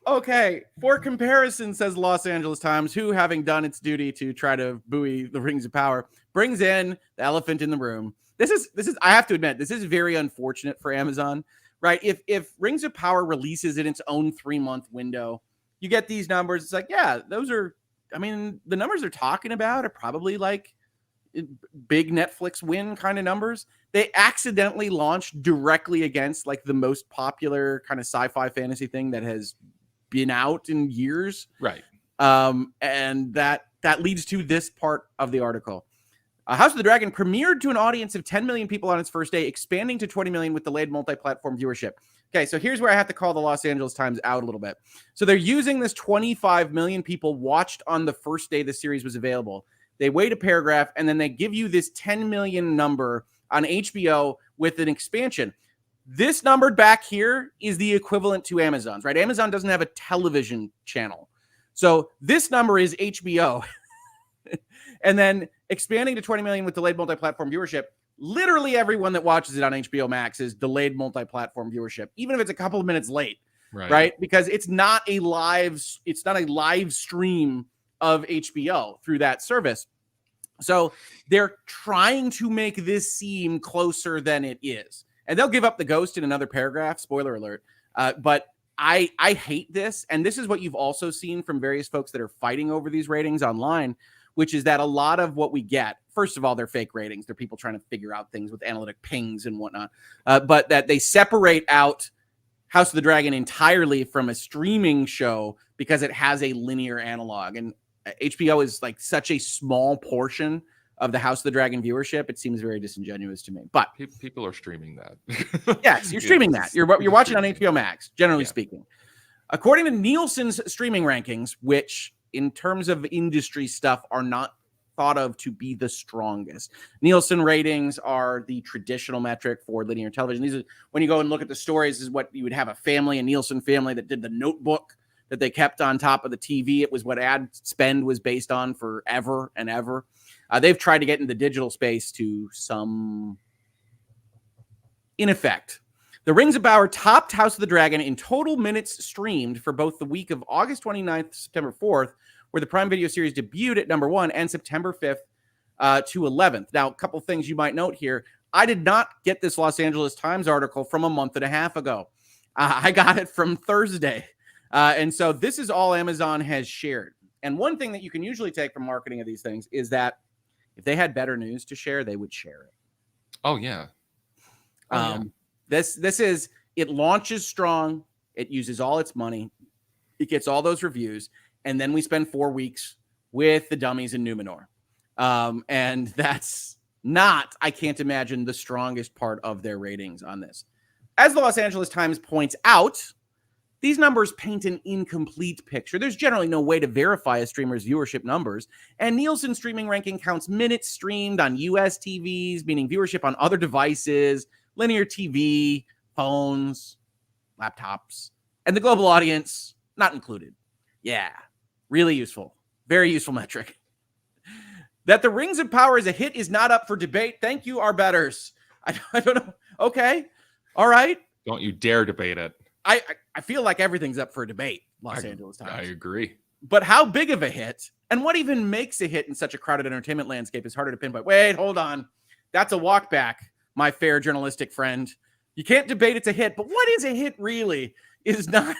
Okay. For comparison, says Los Angeles Times, who, having done its duty to try to buoy the Rings of Power, brings in the elephant in the room. This is. I have to admit, this is very unfortunate for Amazon, right? If Rings of Power releases in its own 3-month window, you get these numbers. It's like, yeah, those are. I mean, the numbers they're talking about are probably like big Netflix win kind of numbers. They accidentally launched directly against like the most popular kind of sci-fi fantasy thing that has been out in years. Right. And that leads to this part of the article. House of the Dragon premiered to an audience of 10 million people on its first day, expanding to 20 million with delayed multi-platform viewership. Okay, so here's where I have to call the Los Angeles Times out a little bit. So they're using this 25 million people watched on the first day the series was available they wait a paragraph, and then they give you this 10 million number on HBO with an expansion. This number back here is the equivalent to Amazon's, right? Amazon doesn't have a television channel. So this number is HBO. And then expanding to 20 million with delayed multi-platform viewership. Literally everyone that watches it on HBO Max is delayed multi-platform viewership, even if it's a couple of minutes late, right? Because it's not a live stream of HBO through that service. So they're trying to make this seem closer than it is. And they'll give up the ghost in another paragraph, spoiler alert. But I hate this. And this is what you've also seen from various folks that are fighting over these ratings online, which is that a lot of what we get, first of all, they're fake ratings. They're people trying to figure out things with analytic pings and whatnot. But that they separate out House of the Dragon entirely from a streaming show because it has a linear analog. And HBO is like such a small portion of the House of the Dragon viewership. It seems very disingenuous to me. But people are streaming that. Yes, you're streaming that. You're watching on HBO Max, generally speaking. According to Nielsen's streaming rankings, which in terms of industry stuff are not thought of to be the strongest. Nielsen ratings are the traditional metric for linear television. These are, when you go and look at the stories, this is what you would have a Nielsen family that did the notebook that they kept on top of the TV. It was what ad spend was based on forever and ever. They've tried to get in the digital space to some in effect. The Rings of Power topped House of the Dragon in total minutes streamed for both the week of August 29th, September 4th, where the Prime Video series debuted at number 1, and September 5th to 11th. Now, a couple things you might note here. I did not get this Los Angeles Times article from a month and a half ago. I got it from Thursday. And so this is all Amazon has shared. And one thing that you can usually take from marketing of these things is that if they had better news to share, they would share it. Oh, yeah. This is, it launches strong. It uses all its money. It gets all those reviews. And then we spend 4 weeks with the dummies in Numenor. And that's not, I can't imagine, the strongest part of their ratings on this. As the Los Angeles Times points out, these numbers paint an incomplete picture. There's generally no way to verify a streamer's viewership numbers. And Nielsen streaming ranking counts minutes streamed on US TVs, meaning viewership on other devices, linear TV, phones, laptops, and the global audience not included. Yeah, really useful. Very useful metric. That the Rings of Power is a hit is not up for debate. Thank you, our betters. I don't know. Okay. All right. Don't you dare debate it. I feel like everything's up for debate, Los Angeles Times. I agree. But how big of a hit and what even makes a hit in such a crowded entertainment landscape is harder to pinpoint. Wait, hold on. That's a walk back, my fair journalistic friend. You can't debate it's a hit, but what is a hit really is not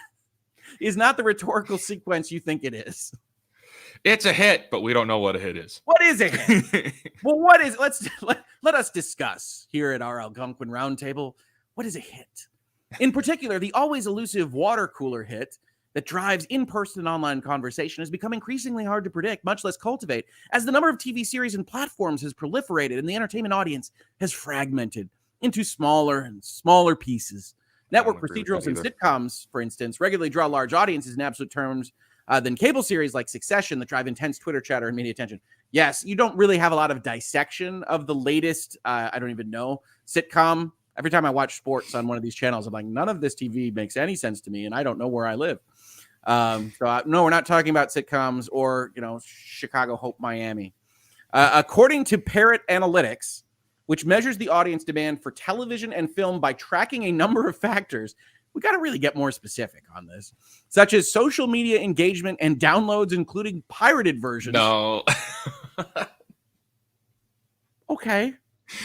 the rhetorical sequence you think it is. It's a hit, but we don't know what a hit is. What is a hit? Well, what is, let us discuss here at our Algonquin Roundtable. What is a hit? In particular, the always elusive water cooler hit that drives in-person and online conversation has become increasingly hard to predict, much less cultivate, as the number of TV series and platforms has proliferated and the entertainment audience has fragmented into smaller and smaller pieces. Network procedurals and sitcoms, for instance, regularly draw large audiences in absolute terms than cable series like Succession that drive intense Twitter chatter and media attention. Yes, you don't really have a lot of dissection of the latest, I don't even know, sitcom. Every time I watch sports on one of these channels, I'm like, none of this TV makes any sense to me, and I don't know where I live. No, we're not talking about sitcoms or, Chicago Hope Miami. According to Parrot Analytics, which measures the audience demand for television and film by tracking a number of factors, we got to really get more specific on this, such as social media engagement and downloads, including pirated versions. No. Okay.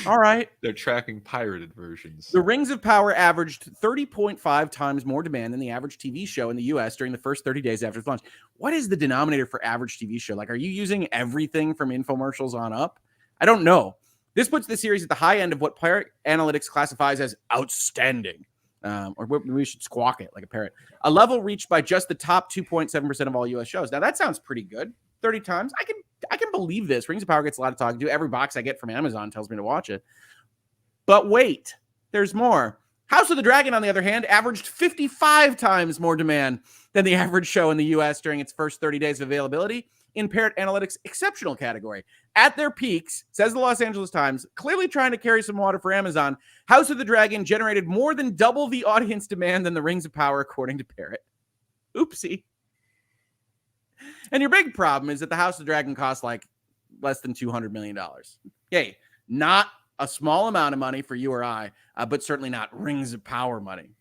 All right. They're tracking pirated versions. The Rings of Power averaged 30.5 times more demand than the average TV show in the U.S. during the first 30 days after its launch. What is the denominator for average TV show? Like, are you using everything from infomercials on up? I don't know. This puts the series at the high end of what Parrot Analytics classifies as outstanding. Or we should squawk it like a parrot. A level reached by just the top 2.7% of all U.S. shows. Now, that sounds pretty good. 30 times. I can believe this. Rings of Power gets a lot of talking to. Every box I get from Amazon tells me to watch it. But wait, there's more. House of the Dragon, on the other hand, averaged 55 times more demand than the average show in the U.S. during its first 30 days of availability. in Parrot Analytics' exceptional category. At their peaks, says the Los Angeles Times, clearly trying to carry some water for Amazon, House of the Dragon generated more than double the audience demand than the Rings of Power, according to Parrot. Oopsie. And your big problem is that the House of the Dragon costs like less than $200 million. Yay, not a small amount of money for you or I, but certainly not Rings of Power money.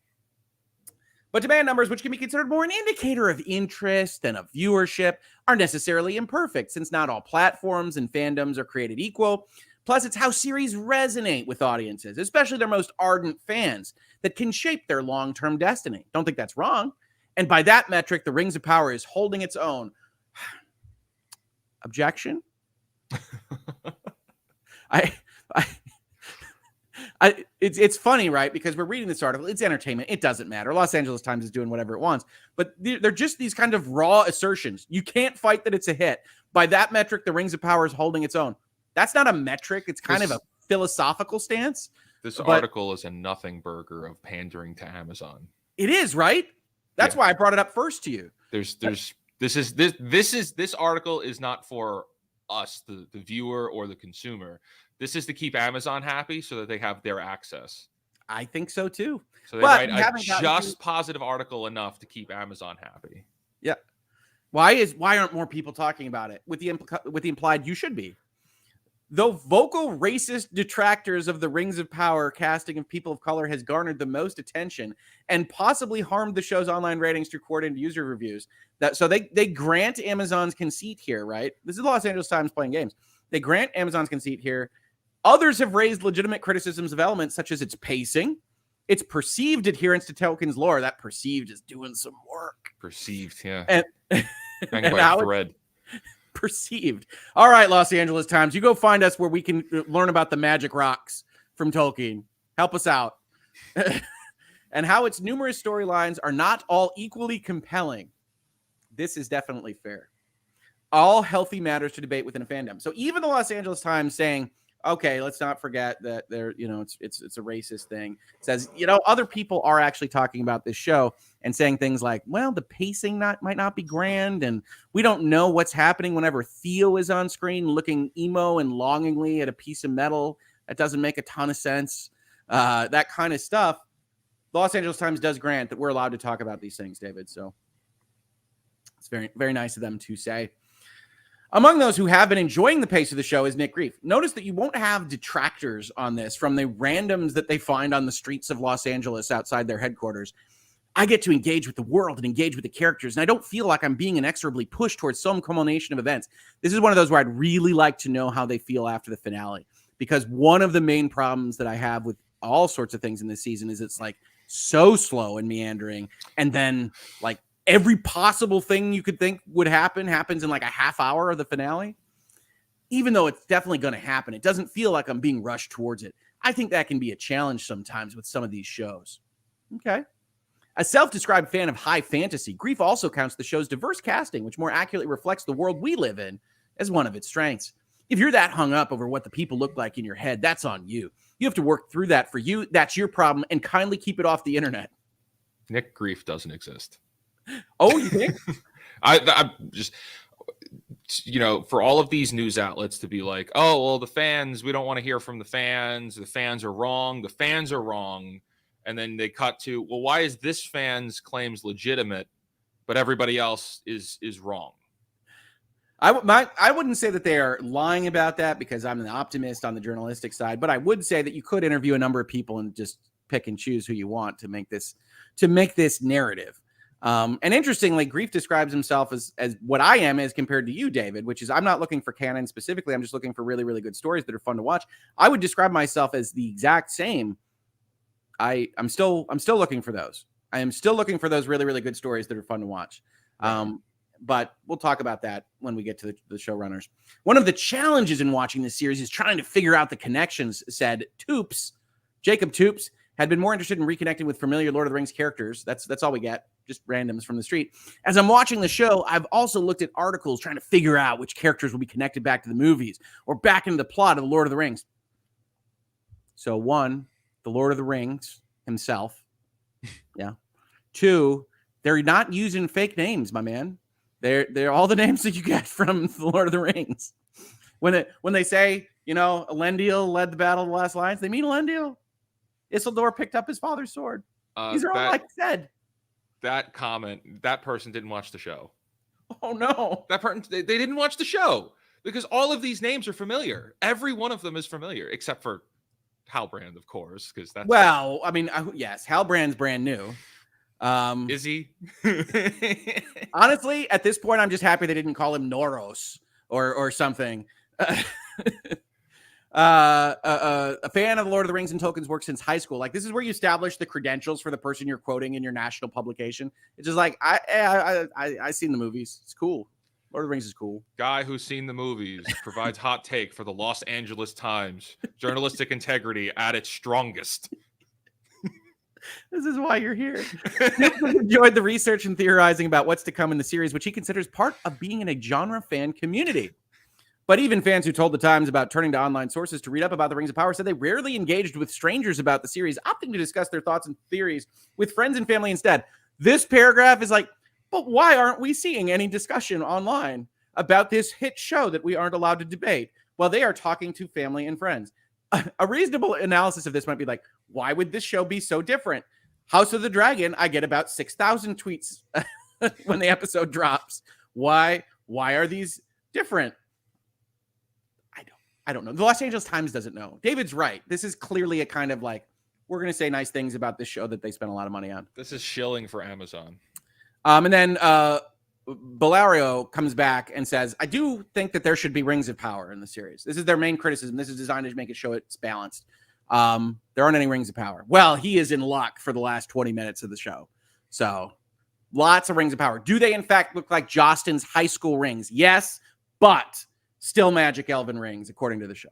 But demand numbers, which can be considered more an indicator of interest and of viewership, are necessarily imperfect, since not all platforms and fandoms are created equal. Plus, it's how series resonate with audiences, especially their most ardent fans, that can shape their long-term destiny. Don't think that's wrong. And by that metric, the Rings of Power is holding its own. Objection? It's funny, right? Because we're reading this article. It's entertainment. It doesn't matter. Los Angeles Times is doing whatever it wants. But they're just these kind of raw assertions. You can't fight that it's a hit. By that metric, the Rings of Power is holding its own. That's not a metric. It's kind of a philosophical stance. This article is a nothing burger of pandering to Amazon. It is, right? That's why I brought it up first to you. This article is not for us, the viewer or the consumer. This is to keep Amazon happy so that they have their access. I think so too. So they write a just positive article enough to keep Amazon happy. Yeah. Why aren't more people talking about it? With the implied you should be. Though vocal racist detractors of the Rings of Power casting of people of color has garnered the most attention and possibly harmed the show's online ratings through coordinated user reviews. So they grant Amazon's conceit here, right? This is the Los Angeles Times playing games. They grant Amazon's conceit here. Others have raised legitimate criticisms of elements such as its pacing, its perceived adherence to Tolkien's lore. That perceived is doing some work. Perceived, yeah. And by thread. Perceived. All right, Los Angeles Times, you go find us where we can learn about the magic rocks from Tolkien. Help us out. And how its numerous storylines are not all equally compelling. This is definitely fair. All healthy matters to debate within a fandom. So even the Los Angeles Times saying, okay, let's not forget that it's a racist thing. It says, other people are actually talking about this show and saying things like, well, the pacing might not be grand, and we don't know what's happening whenever Theo is on screen looking emo and longingly at a piece of metal. That doesn't make a ton of sense. That kind of stuff. The Los Angeles Times does grant that we're allowed to talk about these things, David. So it's very, very nice of them to say. Among those who have been enjoying the pace of the show is Nick Grief. Notice that you won't have detractors on this from the randoms that they find on the streets of Los Angeles outside their headquarters. I get to engage with the world and engage with the characters, and I don't feel like I'm being inexorably pushed towards some culmination of events. This is one of those where I'd really like to know how they feel after the finale, because one of the main problems that I have with all sorts of things in this season is it's like so slow and meandering, and then like every possible thing you could think would happens in like a half hour of the finale. Even though it's definitely going to happen, it doesn't feel like I'm being rushed towards it. I think that can be a challenge sometimes with some of these shows. Okay. A self-described fan of high fantasy, Grief also counts the show's diverse casting, which more accurately reflects the world we live in, as one of its strengths. If you're that hung up over what the people look like in your head, that's on you. You have to work through that for you. That's your problem, and kindly keep it off the internet. Nick Grief doesn't exist. Oh, you think? I'm just, for all of these news outlets to be like, oh, well, the fans, we don't want to hear from the fans. The fans are wrong. The fans are wrong. And then they cut to, well, why is this fan's claims legitimate, but everybody else is wrong? I wouldn't say that they are lying about that, because I'm an optimist on the journalistic side, but I would say that you could interview a number of people and just pick and choose who you want to make this narrative. And interestingly, Grief describes himself as what I am as compared to you, David, which is I'm not looking for canon specifically. I'm just looking for really, really good stories that are fun to watch. I would describe myself as the exact same. I'm still looking for those. I am still looking for those really, really good stories that are fun to watch. But we'll talk about that when we get to the showrunners. One of the challenges in watching this series is trying to figure out the connections, said Jacob Toops had been more interested in reconnecting with familiar Lord of the Rings characters. That's all we get, just randoms from the street. As I'm watching the show, I've also looked at articles trying to figure out which characters will be connected back to the movies or back into the plot of the Lord of the Rings. So 1, the Lord of the Rings himself. Yeah. 2, they're not using fake names, my man. They're all the names that you get from the Lord of the Rings. When they say, Elendil led the Battle of the Last Alliance, they mean Elendil. Isildur picked up his father's sword. These are all like said. That comment, that person didn't watch the show. Oh no. That person, they didn't watch the show because all of these names are familiar. Every one of them is familiar, except for Halbrand, of course, because that's. Well, I mean, yes, Halbrand's brand new. Is he? Honestly, at this point, I'm just happy they didn't call him Noros or something. A fan of the Lord of the Rings and Tolkien's work since high school. Like, this is where you establish the credentials for the person you're quoting in your national publication. It's just like, I seen the movies. It's cool. Lord of the Rings is cool. Guy who's seen the movies provides hot take for the Los Angeles Times. Journalistic integrity at its strongest. This is why you're here. Nick enjoyed the research and theorizing about what's to come in the series, which he considers part of being in a genre fan community. But even fans who told the Times about turning to online sources to read up about the Rings of Power said they rarely engaged with strangers about the series, opting to discuss their thoughts and theories with friends and family instead. This paragraph is like, but why aren't we seeing any discussion online about this hit show that we aren't allowed to debate? Well, they are talking to family and friends. A reasonable analysis of this might be like, why would this show be so different? House of the Dragon, I get about 6,000 tweets when the episode drops. Why are these different? I don't know. The Los Angeles Times doesn't know. David's right. This is clearly a kind of like, we're going to say nice things about this show that they spent a lot of money on. This is shilling for Amazon. And then Bellario comes back and says, I do think that there should be Rings of Power in the series. This is their main criticism. This is designed to make it show it's balanced. There aren't any Rings of Power. Well, he is in luck for the last 20 minutes of the show. So lots of Rings of Power. Do they in fact look like Jostin's high school rings? Yes, but still magic elven rings, according to the show.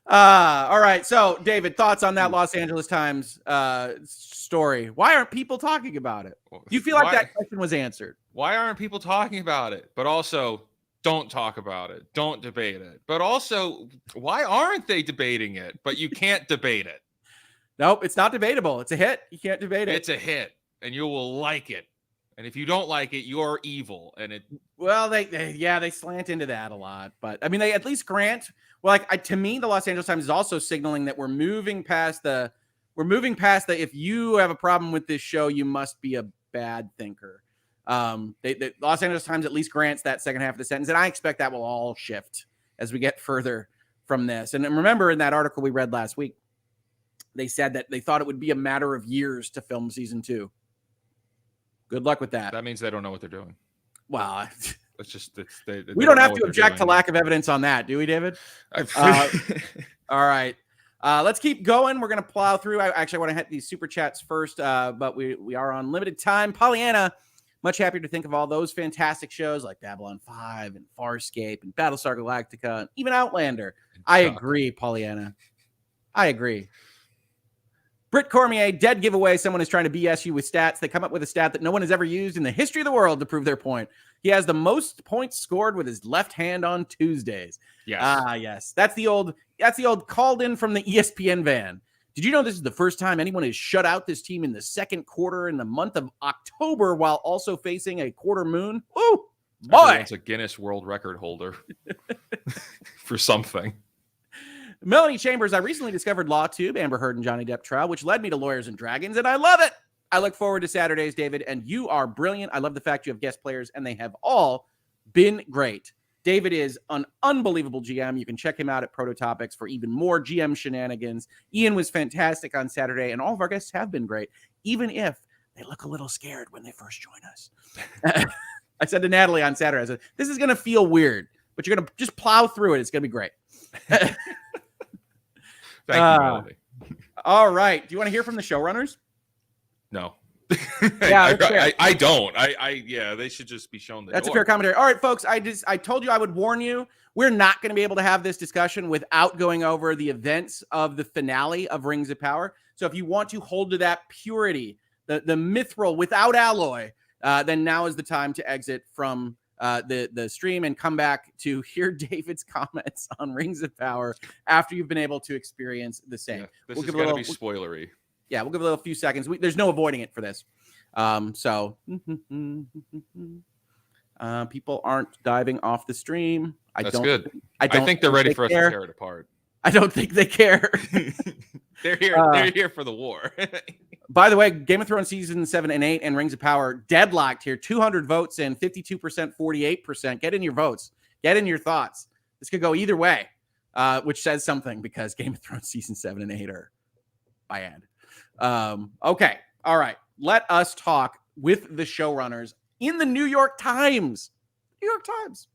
All right. So, David, thoughts on that Los Angeles Times story? Why aren't people talking about it? Do you feel like that question was answered? Why aren't people talking about it? But also, don't talk about it. Don't debate it. But also, why aren't they debating it? But you can't debate it. Nope, it's not debatable. It's a hit. You can't debate it. It's a hit, and you will like it. And if you don't like it, you're evil. And it. Well, they slant into that a lot. But I mean, they at least grant. Well, to me, the Los Angeles Times is also signaling that we're moving past the. If you have a problem with this show, you must be a bad thinker. The Los Angeles Times at least grants that second half of the sentence, and I expect that will all shift as we get further from this. And remember, in that article we read last week, they said that they thought it would be a matter of years to film season 2. Good luck with that. That means they don't know what they're doing. Well, we don't have to object to lack of evidence on that, do we, David? All right. Let's keep going. We're going to plow through. I want to hit these super chats first, but we are on limited time. Pollyanna, much happier to think of all those fantastic shows like Babylon 5 and Farscape and Battlestar Galactica and even Outlander. I agree, Pollyanna. I agree. Britt Cormier, dead giveaway. Someone is trying to BS you with stats. They come up with a stat that no one has ever used in the history of the world to prove their point. He has the most points scored with his left hand on Tuesdays. Yes. Yes. That's the old called in from the ESPN van. Did you know this is the first time anyone has shut out this team in the second quarter in the month of October while also facing a quarter moon? Ooh, boy. It's a Guinness World Record holder for something. Melanie Chambers, I recently discovered LawTube, Amber Heard and Johnny Depp trial, which led me to Lawyers and Dragons, and I love it. I look forward to Saturdays, David, and you are brilliant. I love the fact you have guest players, and they have all been great. David is an unbelievable GM. You can check him out at Prototopics for even more GM shenanigans. Ian was fantastic on Saturday, and all of our guests have been great, even if they look a little scared when they first join us. I said to Natalie on Saturday, I said, this is going to feel weird, but you're going to just plow through it. It's going to be great. Thank you, Melody. All right. Do you want to hear from the showrunners? No. Yeah, I don't. Yeah, they should just be shown the That's door. a fair commentary. All right, folks, I told you I would warn you. We're not going to be able to have this discussion without going over the events of the finale of Rings of Power. So if you want to hold to that purity, the mithril without alloy, then now is the time to exit from the stream and come back to hear David's comments on Rings of Power after you've been able to experience the same. Yeah, this is going to be spoilery. Yeah, we'll give it a few seconds. There's no avoiding it for this. People aren't diving off the stream. That's good. I think they're ready for us to tear it apart. I don't think they care. They're here for the war. By the way, Game of Thrones season 7 and 8 and Rings of Power deadlocked here. 200 votes in, 52%, 48%. Get in your votes. Get in your thoughts. This could go either way, which says something because Game of Thrones season 7 and 8 are bad. Okay. All right. Let us talk with the showrunners in the New York Times. New York Times.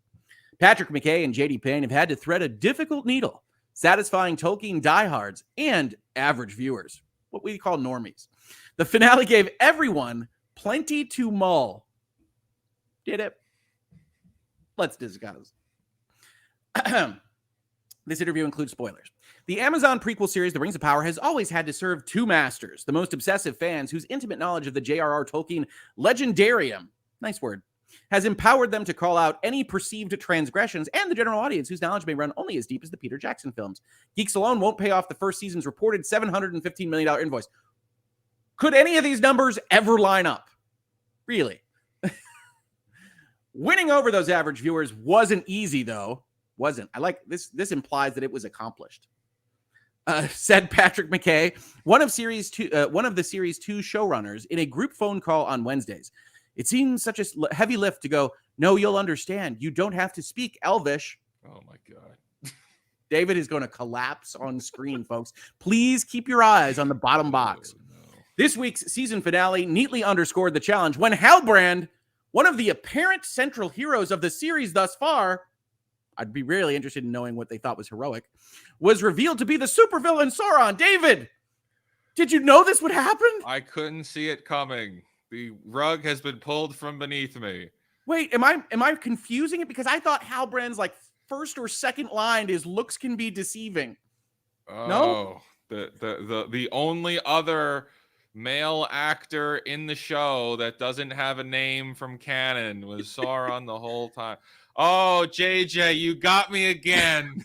Patrick McKay and J.D. Payne have had to thread a difficult needle, satisfying Tolkien diehards and average viewers, what we call normies. The finale gave everyone plenty to mull. Did it? Let's discuss. This interview includes spoilers. The Amazon prequel series, The Rings of Power, has always had to serve two masters, the most obsessive fans whose intimate knowledge of the J.R.R. Tolkien legendarium, nice word, has empowered them to call out any perceived transgressions, and the general audience whose knowledge may run only as deep as the Peter Jackson films. Geeks alone won't pay off the first season's reported $715 million invoice. Could any of these numbers ever line up? Really? Winning over those average viewers wasn't easy, though. Wasn't. I like this. This implies that it was accomplished. Said Patrick McKay, one of the series 2 showrunners, in a group phone call on Wednesdays. It seems such a heavy lift to go, no, you'll understand. You don't have to speak Elvish. Oh, my God. David is going to collapse on screen, folks. Please keep your eyes on the bottom box. Oh, no. This week's season finale neatly underscored the challenge when Halbrand, one of the apparent central heroes of the series thus far, I'd be really interested in knowing what they thought was heroic, was revealed to be the supervillain Sauron. David, did you know this would happen? I couldn't see it coming. The rug has been pulled from beneath me. Wait, am I confusing it? Because I thought Halbrand's like first or second line is looks can be deceiving. Oh, no? The only other male actor in the show that doesn't have a name from canon was Sauron the whole time. Oh, JJ, you got me again.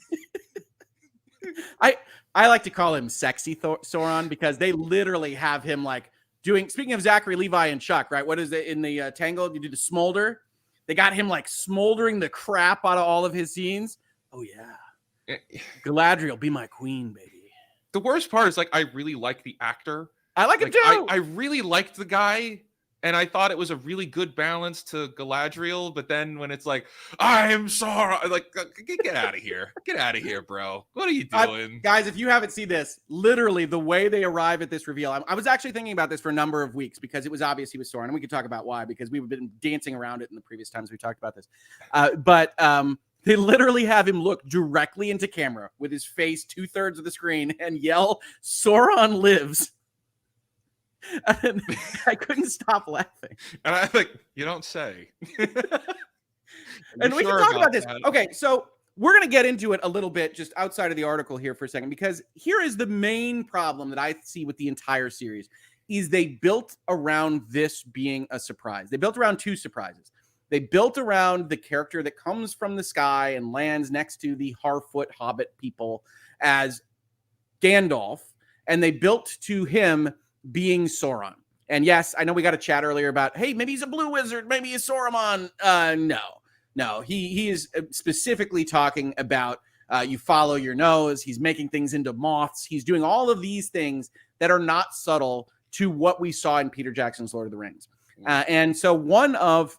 I like to call him sexy Sauron because they literally have him like doing, speaking of Zachary Levi and Chuck, right? What is it in the Tangled? You do the smolder. They got him like smoldering the crap out of all of his scenes. Oh yeah. Galadriel, be my queen, baby. The worst part is like, I really like the actor. I like him too. I really liked the guy. And I thought it was a really good balance to Galadriel, but then when it's like, I am sorry, like, get out of here. Get out of here, bro. What are you doing? Guys, if you haven't seen this, literally the way they arrive at this reveal, I was actually thinking about this for a number of weeks because it was obvious he was Sauron, and we could talk about why, because we've been dancing around it in the previous times we talked about this. But they literally have him look directly into camera with his face 2/3 of the screen and yell, Sauron lives. And I couldn't stop laughing. And I think, you don't say. And we can talk about this. Okay, so we're going to get into it a little bit just outside of the article here for a second, because here is the main problem that I see with the entire series is they built around this being a surprise. They built around two surprises. They built around the character that comes from the sky and lands next to the Harfoot Hobbit people as Gandalf, and they built to him being Sauron. And yes, I know we got a chat earlier about, hey, maybe he's a blue wizard, maybe he's Saruman. No, he is specifically talking about you follow your nose. He's making things into moths. He's doing all of these things that are not subtle to what we saw in Peter Jackson's Lord of the Rings. And so one of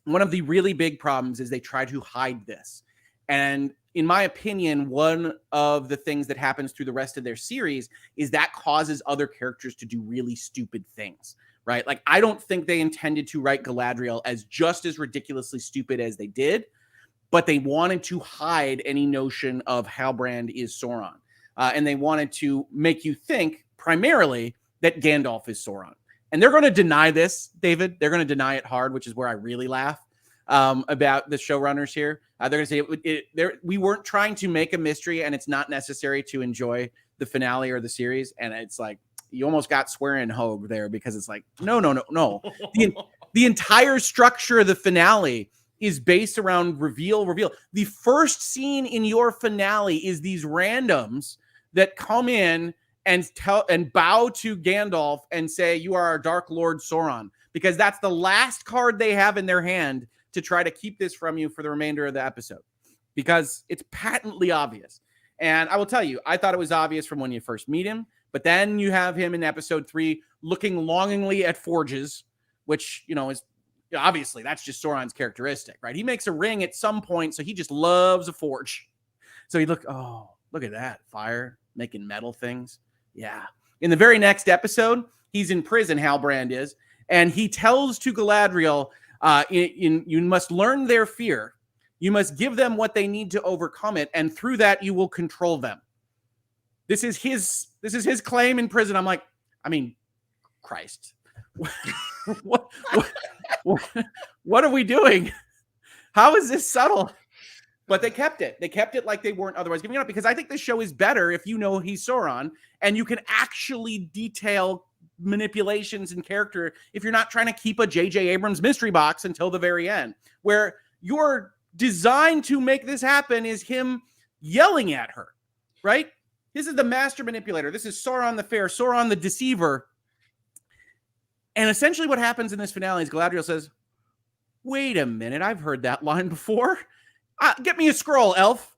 the really big problems is they try to hide this. And in my opinion, one of the things that happens through the rest of their series is that causes other characters to do really stupid things, right? Like, I don't think they intended to write Galadriel as just as ridiculously stupid as they did, but they wanted to hide any notion of Halbrand is Sauron. And they wanted to make you think primarily that Gandalf is Sauron. And they're going to deny this, David. They're going to deny it hard, which is where I really laugh about the showrunners here. They're going to say we weren't trying to make a mystery, and it's not necessary to enjoy the finale or the series. And it's like, you almost got swearing Hoeg there, because it's like, no. The entire structure of the finale is based around reveal. The first scene in your finale is these randoms that come in and bow to Gandalf and say, "You are our Dark Lord Sauron," because that's the last card they have in their hand to try to keep this from you for the remainder of the episode, because it's patently obvious. And I will tell you, I thought it was obvious from when you first meet him, but then you have him in episode 3 looking longingly at forges, which, is obviously that's just Sauron's characteristic, right? He makes a ring at some point, so he just loves a forge. So he look at that fire making metal things. Yeah. In the very next episode, he's in prison, Halbrand is, and he tells to Galadriel, you must learn their fear. You must give them what they need to overcome it, and through that you will control them. This is his claim in prison. I'm like, Christ. what are we doing? How is this subtle? But they kept it. They kept it like they weren't otherwise giving it up, because I think this show is better if you know he's Sauron and you can actually detail manipulations and character if you're not trying to keep a J.J. Abrams mystery box until the very end, where your design to make this happen is him yelling at her, right? This is the master manipulator. This is Sauron the Fair, Sauron the Deceiver. And essentially what happens in this finale is Galadriel says, "Wait a minute, I've heard that line before. Get me a scroll, elf."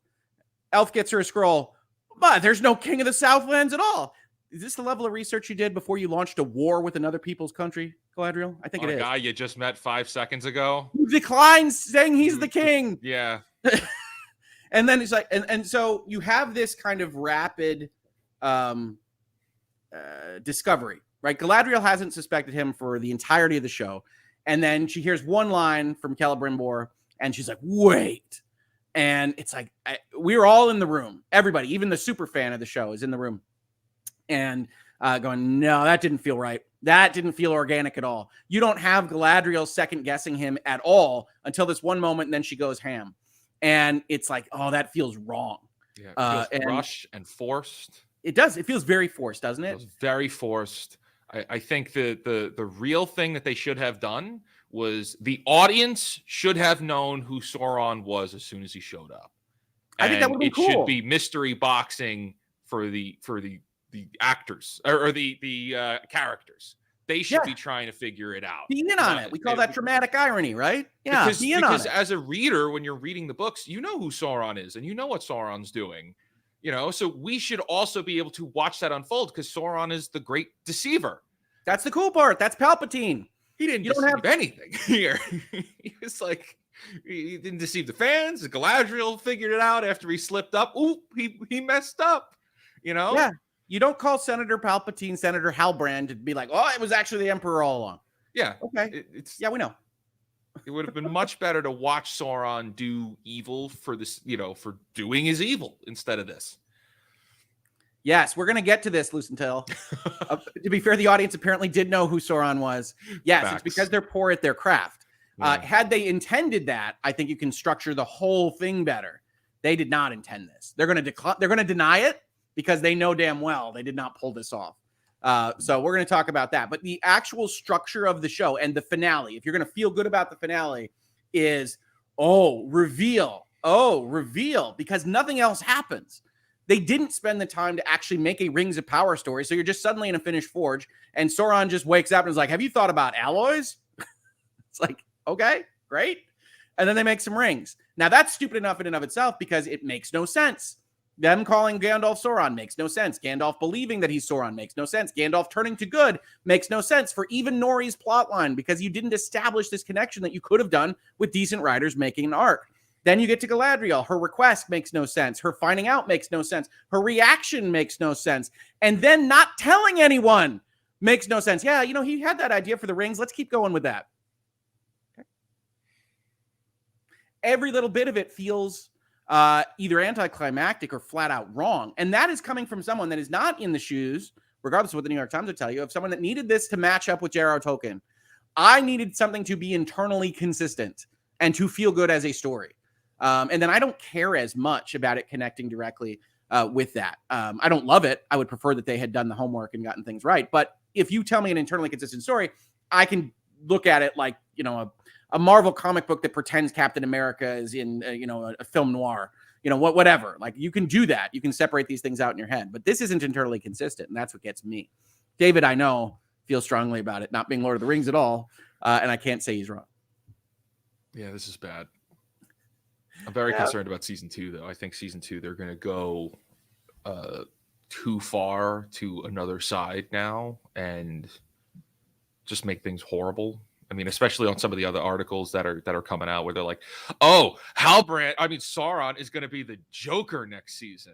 Elf gets her a scroll. But there's no king of the Southlands at all. Is this the level of research you did before you launched a war with another people's country, Galadriel? I think it is. A guy you just met 5 seconds ago. He declines saying he's the king. Yeah. And then he's like, and so you have this kind of rapid discovery, right? Galadriel hasn't suspected him for the entirety of the show. And then she hears one line from Celebrimbor, and she's like, "Wait." And it's like, we're all in the room. Everybody, even the super fan of the show, is in the room. And going, "No, that didn't feel right. That didn't feel organic at all." You don't have Galadriel second guessing him at all until this one moment, and then she goes ham. And it's like, oh, that feels wrong. Yeah, it feels rushed and forced. It does. It feels very forced, doesn't it? It feels very forced. I think the real thing that they should have done was the audience should have known who Sauron was as soon as he showed up. I think that would be cool. It should be mystery boxing for the actors or the characters. They should be trying to figure it out. Be in on it. We call that dramatic irony, right? Yeah. Because as a reader, when you're reading the books, you know who Sauron is and you know what Sauron's doing. So we should also be able to watch that unfold, because Sauron is the great deceiver. That's the cool part. That's Palpatine. He didn't deceive anything here. He was like, he didn't deceive the fans. Galadriel figured it out after he slipped up. Ooh, he messed up. Yeah. You don't call Senator Palpatine Senator Halbrand to be like, "Oh, it was actually the Emperor all along." Yeah. Okay. Yeah, we know. It would have been much better to watch Sauron do evil for this, for doing his evil instead of this. Yes, we're going to get to this, Lucentail. To be fair, the audience apparently did know who Sauron was. Yes, Facts. It's because they're poor at their craft. Yeah. Had they intended that, I think you can structure the whole thing better. They did not intend this. They're going to deny it because they know damn well they did not pull this off. So we're going to talk about that. But the actual structure of the show and the finale, if you're going to feel good about the finale, is, reveal, because nothing else happens. They didn't spend the time to actually make a Rings of Power story. So you're just suddenly in a finished forge, and Sauron just wakes up and is like, "Have you thought about alloys?" It's like, okay, great. And then they make some rings. Now that's stupid enough in and of itself because it makes no sense. Them calling Gandalf Sauron makes no sense. Gandalf believing that he's Sauron makes no sense. Gandalf turning to good makes no sense for even Nori's plotline, because you didn't establish this connection that you could have done with decent writers making an arc. Then you get to Galadriel. Her request makes no sense. Her finding out makes no sense. Her reaction makes no sense. And then not telling anyone makes no sense. Yeah, he had that idea for the rings. Let's keep going with that. Okay. Every little bit of it feels either anticlimactic or flat out wrong. And that is coming from someone that is not in the shoes, regardless of what the New York Times would tell you, of someone that needed this to match up with J.R.R. Tolkien. I needed something to be internally consistent and to feel good as a story. And then I don't care as much about it connecting directly with that. I don't love it. I would prefer that they had done the homework and gotten things right. But if you tell me an internally consistent story, I can look at it like, a Marvel comic book that pretends Captain America is in, a film noir. whatever. Like, you can do that. You can separate these things out in your head, but this isn't internally consistent. And that's what gets me. David, I know, feels strongly about it not being Lord of the Rings at all. And I can't say he's wrong. Yeah, this is bad. I'm very concerned about season 2, though. I think season 2, they're going to go too far to another side now and just make things horrible. I mean, especially on some of the other articles that are coming out where they're like, oh, Sauron is going to be the Joker next season.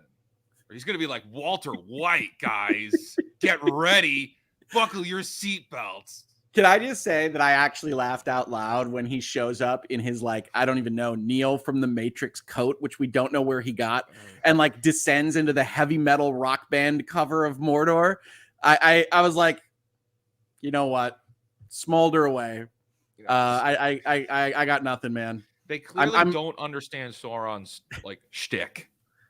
Or he's going to be like Walter White, guys. Get ready. Buckle your seatbelts. Can I just say that I actually laughed out loud when he shows up in his, like, I don't even know, Neo from the Matrix coat, which we don't know where he got, and like descends into the heavy metal rock band cover of Mordor. I was like, you know what? Smolder away. I got nothing, man. They clearly don't understand Sauron's like shtick.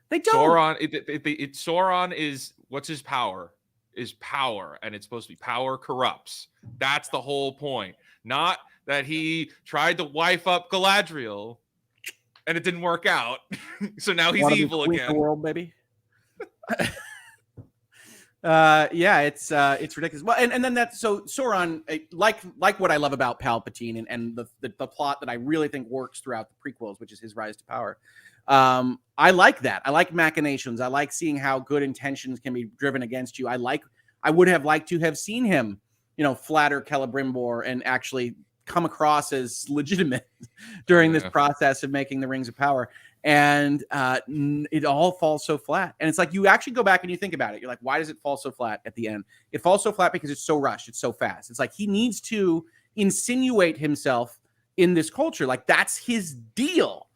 They don't. Sauron is, what's his power? Is power, and it's supposed to be power corrupts. That's the whole point. Not that he tried to wife up Galadriel and it didn't work out. So now he's evil again. The world, baby. Yeah, it's ridiculous. Well, and then so Sauron, like what I love about Palpatine and the plot that I really think works throughout the prequels, which is his rise to power. I like that. I like machinations. I like seeing how good intentions can be driven against you. I would have liked to have seen him, flatter Celebrimbor and actually come across as legitimate during this process of making the Rings of Power. And it all falls so flat. And it's like, you actually go back and you think about it. You're like, why does it fall so flat at the end? It falls so flat because it's so rushed. It's so fast. It's like he needs to insinuate himself in this culture. Like, that's his deal.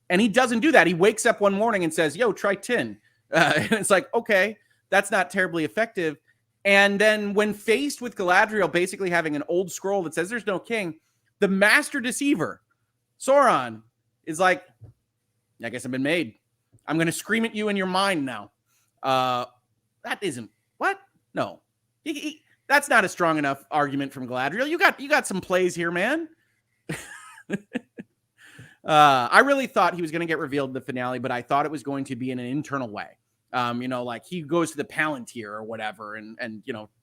And he doesn't do that. He wakes up one morning and says, yo, try tin. And it's like, okay, that's not terribly effective. And then when faced with Galadriel basically having an old scroll that says there's no king, the master deceiver, Sauron, is like, I guess I've been made. I'm going to scream at you in your mind now. That isn't, what? No. That's not a strong enough argument from Galadriel. You got some plays here, man. I really thought he was going to get revealed in the finale, but I thought it was going to be in an internal way. Like he goes to the Palantir or whatever and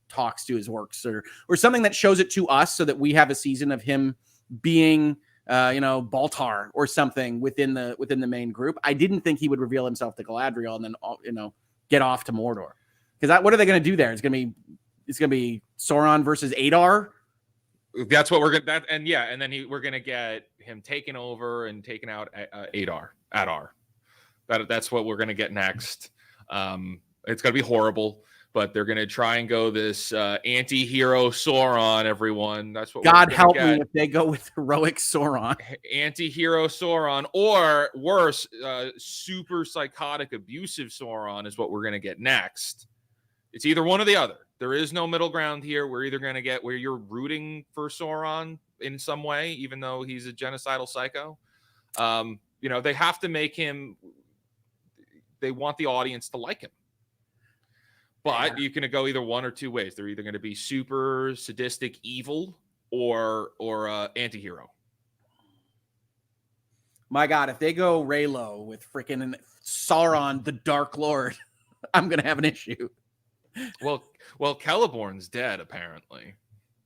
talks to his works or something that shows it to us so that we have a season of him being, Baltar or something within the main group. I didn't think he would reveal himself to Galadriel and then, get off to Mordor. Because what are they going to do there? It's going to be Sauron versus Adar. That's what we're gonna. And then we're gonna get him taken over and taken out Adar. That's what we're gonna get next. It's gonna be horrible, but they're gonna try and go this anti-hero Sauron. Everyone, that's what. God help me if they go with heroic Sauron, anti-hero Sauron, or worse, super psychotic, abusive Sauron is what we're gonna get next. It's either one or the other. There is no middle ground here. We're either going to get where you're rooting for Sauron in some way, even though he's a genocidal psycho. They have to make him. They want the audience to like him. But you can go either one or two ways. They're either going to be super sadistic evil or anti-hero. My God, if they go Raylo with freaking Sauron, the Dark Lord, I'm going to have an issue. Well, Celeborn's dead, apparently.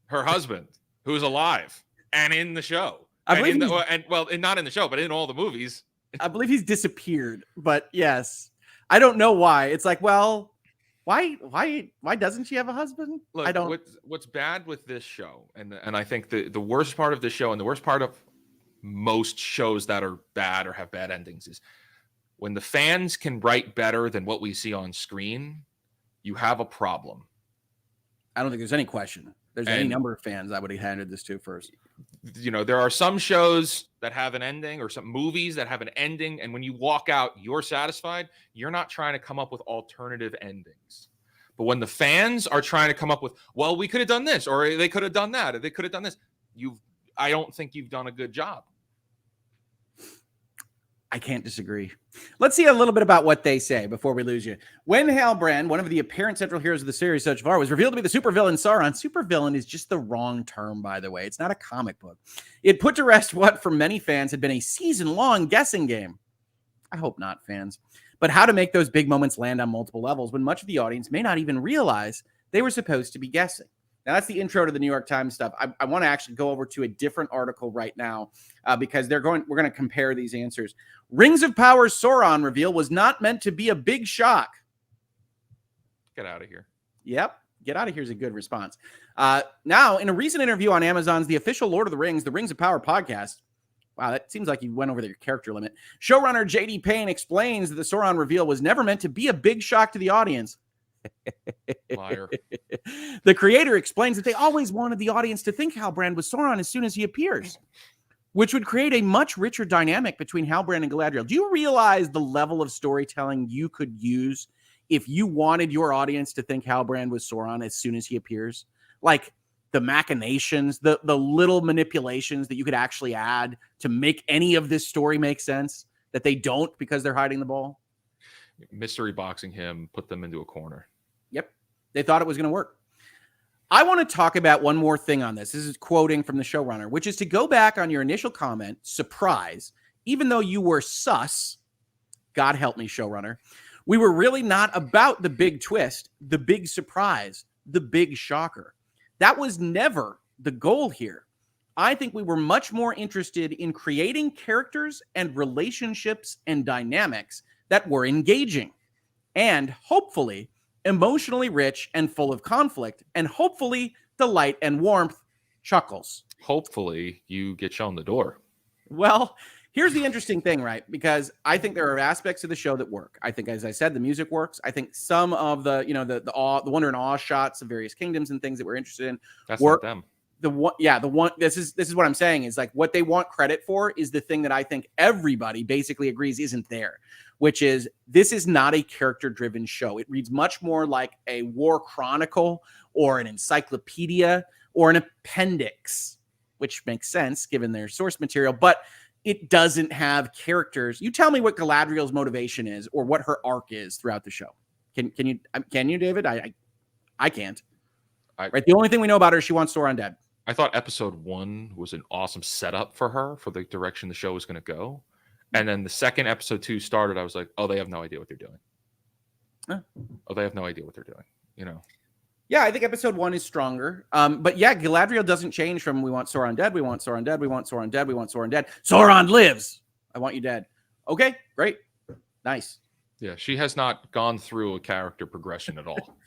Her husband, who's alive and in the show. Not in the show, but in all the movies. I believe he's disappeared, but yes. I don't know why. It's like, well, why doesn't she have a husband? Look, what's bad with this show, and I think the worst part of this show and the worst part of most shows that are bad or have bad endings is when the fans can write better than what we see on screen. You have a problem. I don't think there's any question. There's any number of fans I would have handed this to first. There are some shows that have an ending or some movies that have an ending. And when you walk out, you're satisfied. You're not trying to come up with alternative endings. But when the fans are trying to come up with, well, we could have done this, or they could have done that, or they could have done this. I don't think you've done a good job. I can't disagree. Let's see a little bit about what they say before we lose you. When Halbrand, one of the apparent central heroes of the series so far, was revealed to be the supervillain Sauron. Supervillain is just the wrong term, by the way. It's not a comic book. It put to rest what, for many fans, had been a season-long guessing game. I hope not, fans. But how to make those big moments land on multiple levels when much of the audience may not even realize they were supposed to be guessing. Now, that's the intro to the New York Times stuff. I want to actually go over to a different article right now because we're going to compare these answers. Rings of Power's Sauron reveal was not meant to be a big shock. Get out of here. Yep. Get out of here is a good response. Now, in a recent interview on Amazon's The Official Lord of the Rings of Power podcast, wow, that seems like you went over their character limit. Showrunner J.D. Payne explains that the Sauron reveal was never meant to be a big shock to the audience. Liar. The creator explains that they always wanted the audience to think Halbrand was Sauron as soon as he appears, which would create a much richer dynamic between Halbrand and Galadriel. Do you realize the level of storytelling you could use if you wanted your audience to think Halbrand was Sauron as soon as he appears? Like the machinations, the little manipulations that you could actually add to make any of this story make sense that they don't because they're hiding the ball. Mystery boxing him, put them into a corner. Yep. They thought it was going to work. I want to talk about one more thing on this. This is quoting from the showrunner, which is to go back on your initial comment, surprise, even though you were sus, God help me, showrunner, we were really not about the big twist, the big surprise, the big shocker. That was never the goal here. I think we were much more interested in creating characters and relationships and dynamics that were engaging and hopefully emotionally rich and full of conflict and hopefully delight and warmth, chuckles. Hopefully you get shown the door. Well, here's the interesting thing, right? Because I think there are aspects of the show that work. I think, as I said, the music works. I think some of the, the wonder and awe shots of various kingdoms and things that we're interested in work. Not them. This is what I'm saying is like what they want credit for is the thing that I think everybody basically agrees isn't there, which is this is not a character-driven show. It reads much more like a war chronicle or an encyclopedia or an appendix, which makes sense given their source material, but it doesn't have characters. You tell me what Galadriel's motivation is or what her arc is throughout the show. Can you, David? I can't. Right. The only thing we know about her is she wants Sauron dead. I thought episode 1 was an awesome setup for her for the direction the show was going to go. And then the second episode 2 started, I was like, oh, they have no idea what they're doing. Huh. Oh, they have no idea what they're doing, Yeah, I think episode 1 is stronger. But yeah, Galadriel doesn't change from we want Sauron dead, we want Sauron dead, we want Sauron dead, we want Sauron dead. Sauron lives. I want you dead. Okay, great. Nice. Yeah, she has not gone through a character progression at all.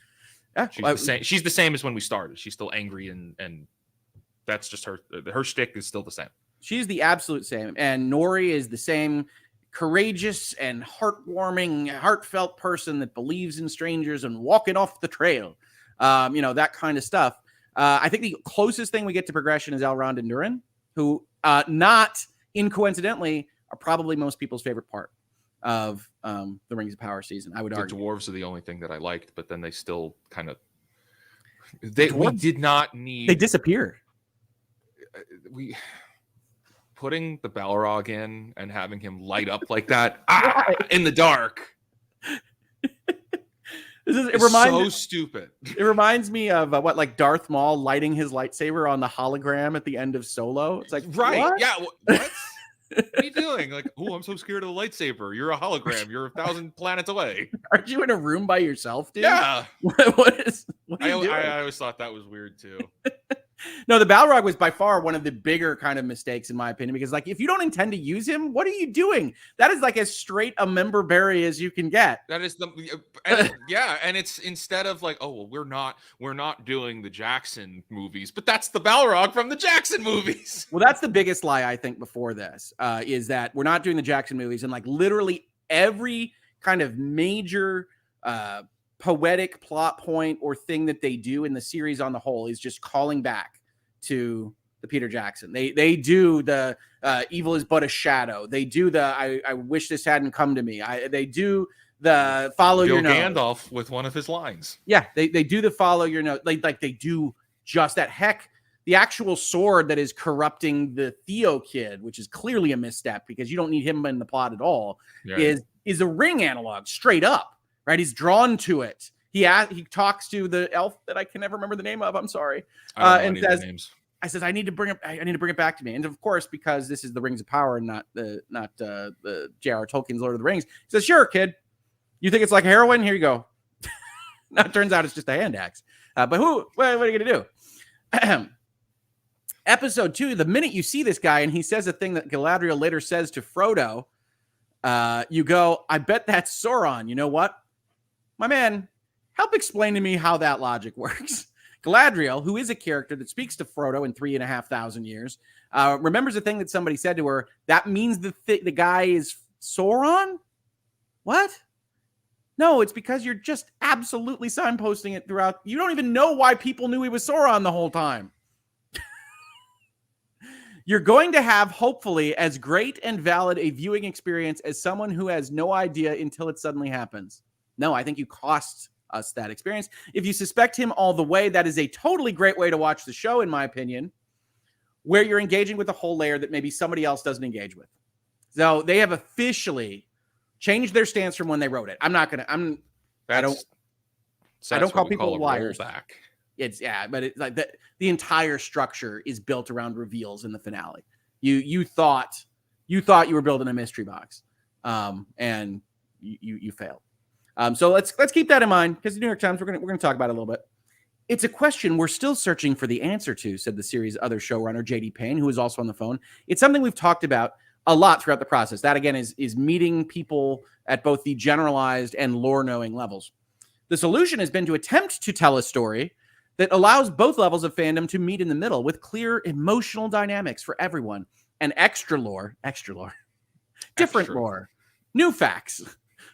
Yeah, she's the same. She's the same as when we started. She's still angry and that's just her. Her shtick is still the same. She's the absolute same. And Nori is the same courageous and heartwarming, heartfelt person that believes in strangers and walking off the trail. That kind of stuff. I think the closest thing we get to progression is Elrond and Durin, who not incoincidentally are probably most people's favorite part of the Rings of Power season. I would argue. The dwarves are the only thing that I liked, but then they still kind of we did not need. They disappeared. We putting the Balrog in and having him light up like that in the dark. It reminds so stupid. It reminds me of like Darth Maul lighting his lightsaber on the hologram at the end of Solo. It's like right, what? Yeah. What? What are you doing? Like, oh, I'm so scared of the lightsaber. You're a hologram. You're 1,000 planets away. Aren't you in a room by yourself, dude? Yeah. What are you doing? I always thought that was weird too. No, the Balrog was by far one of the bigger kind of mistakes in my opinion, because like if you don't intend to use him, what are you doing? That is like as straight a member berry as you can get. That is and it's instead of like, oh well, we're not doing the Jackson movies, but that's the Balrog from the Jackson movies. Well, that's the biggest lie I think before this is that we're not doing the Jackson movies, and like literally every kind of major poetic plot point or thing that they do in the series on the whole is just calling back to the Peter Jackson. They do the evil is but a shadow. They do the I wish this hadn't come to me. They do the follow your nose. Gandalf with one of his lines. Yeah, they do the follow your nose. Like they do just that. Heck, the actual sword that is corrupting the Theo kid, which is clearly a misstep because you don't need him in the plot at all, is a ring analog straight up. Right, he's drawn to it. He talks to the elf that I can never remember the name of. I'm sorry, and says, I says, I need to bring it back to me. And of course, because this is the Rings of Power and not the J.R. Tolkien's Lord of the Rings, he says, sure, kid. You think it's like heroin? Here you go. Now it turns out it's just a hand axe. But what are you going to do? Episode 2, the minute you see this guy and he says a thing that Galadriel later says to Frodo, you go, I bet that's Sauron. You know what? My man, help explain to me how that logic works. Galadriel, who is a character that speaks to Frodo in 3,500 years, remembers a thing that somebody said to her. That means the guy is Sauron? What? No, it's because you're just absolutely signposting it throughout. You don't even know why people knew he was Sauron the whole time. You're going to have, hopefully, as great and valid a viewing experience as someone who has no idea until it suddenly happens. No, I think you cost us that experience. If you suspect him all the way, that is a totally great way to watch the show, in my opinion, where you're engaging with a whole layer that maybe somebody else doesn't engage with. So they have officially changed their stance from when they wrote it. I don't call people liars. But it's like the entire structure is built around reveals in the finale. You thought you were building a mystery box, and you failed. So let's keep that in mind, because the New York Times, we're gonna talk about it a little bit. It's a question we're still searching for the answer to, said the series' other showrunner, J.D. Payne, who is also on the phone. It's something we've talked about a lot throughout the process. That, again, is meeting people at both the generalized and lore-knowing levels. The solution has been to attempt to tell a story that allows both levels of fandom to meet in the middle with clear emotional dynamics for everyone, and extra lore, different lore, new facts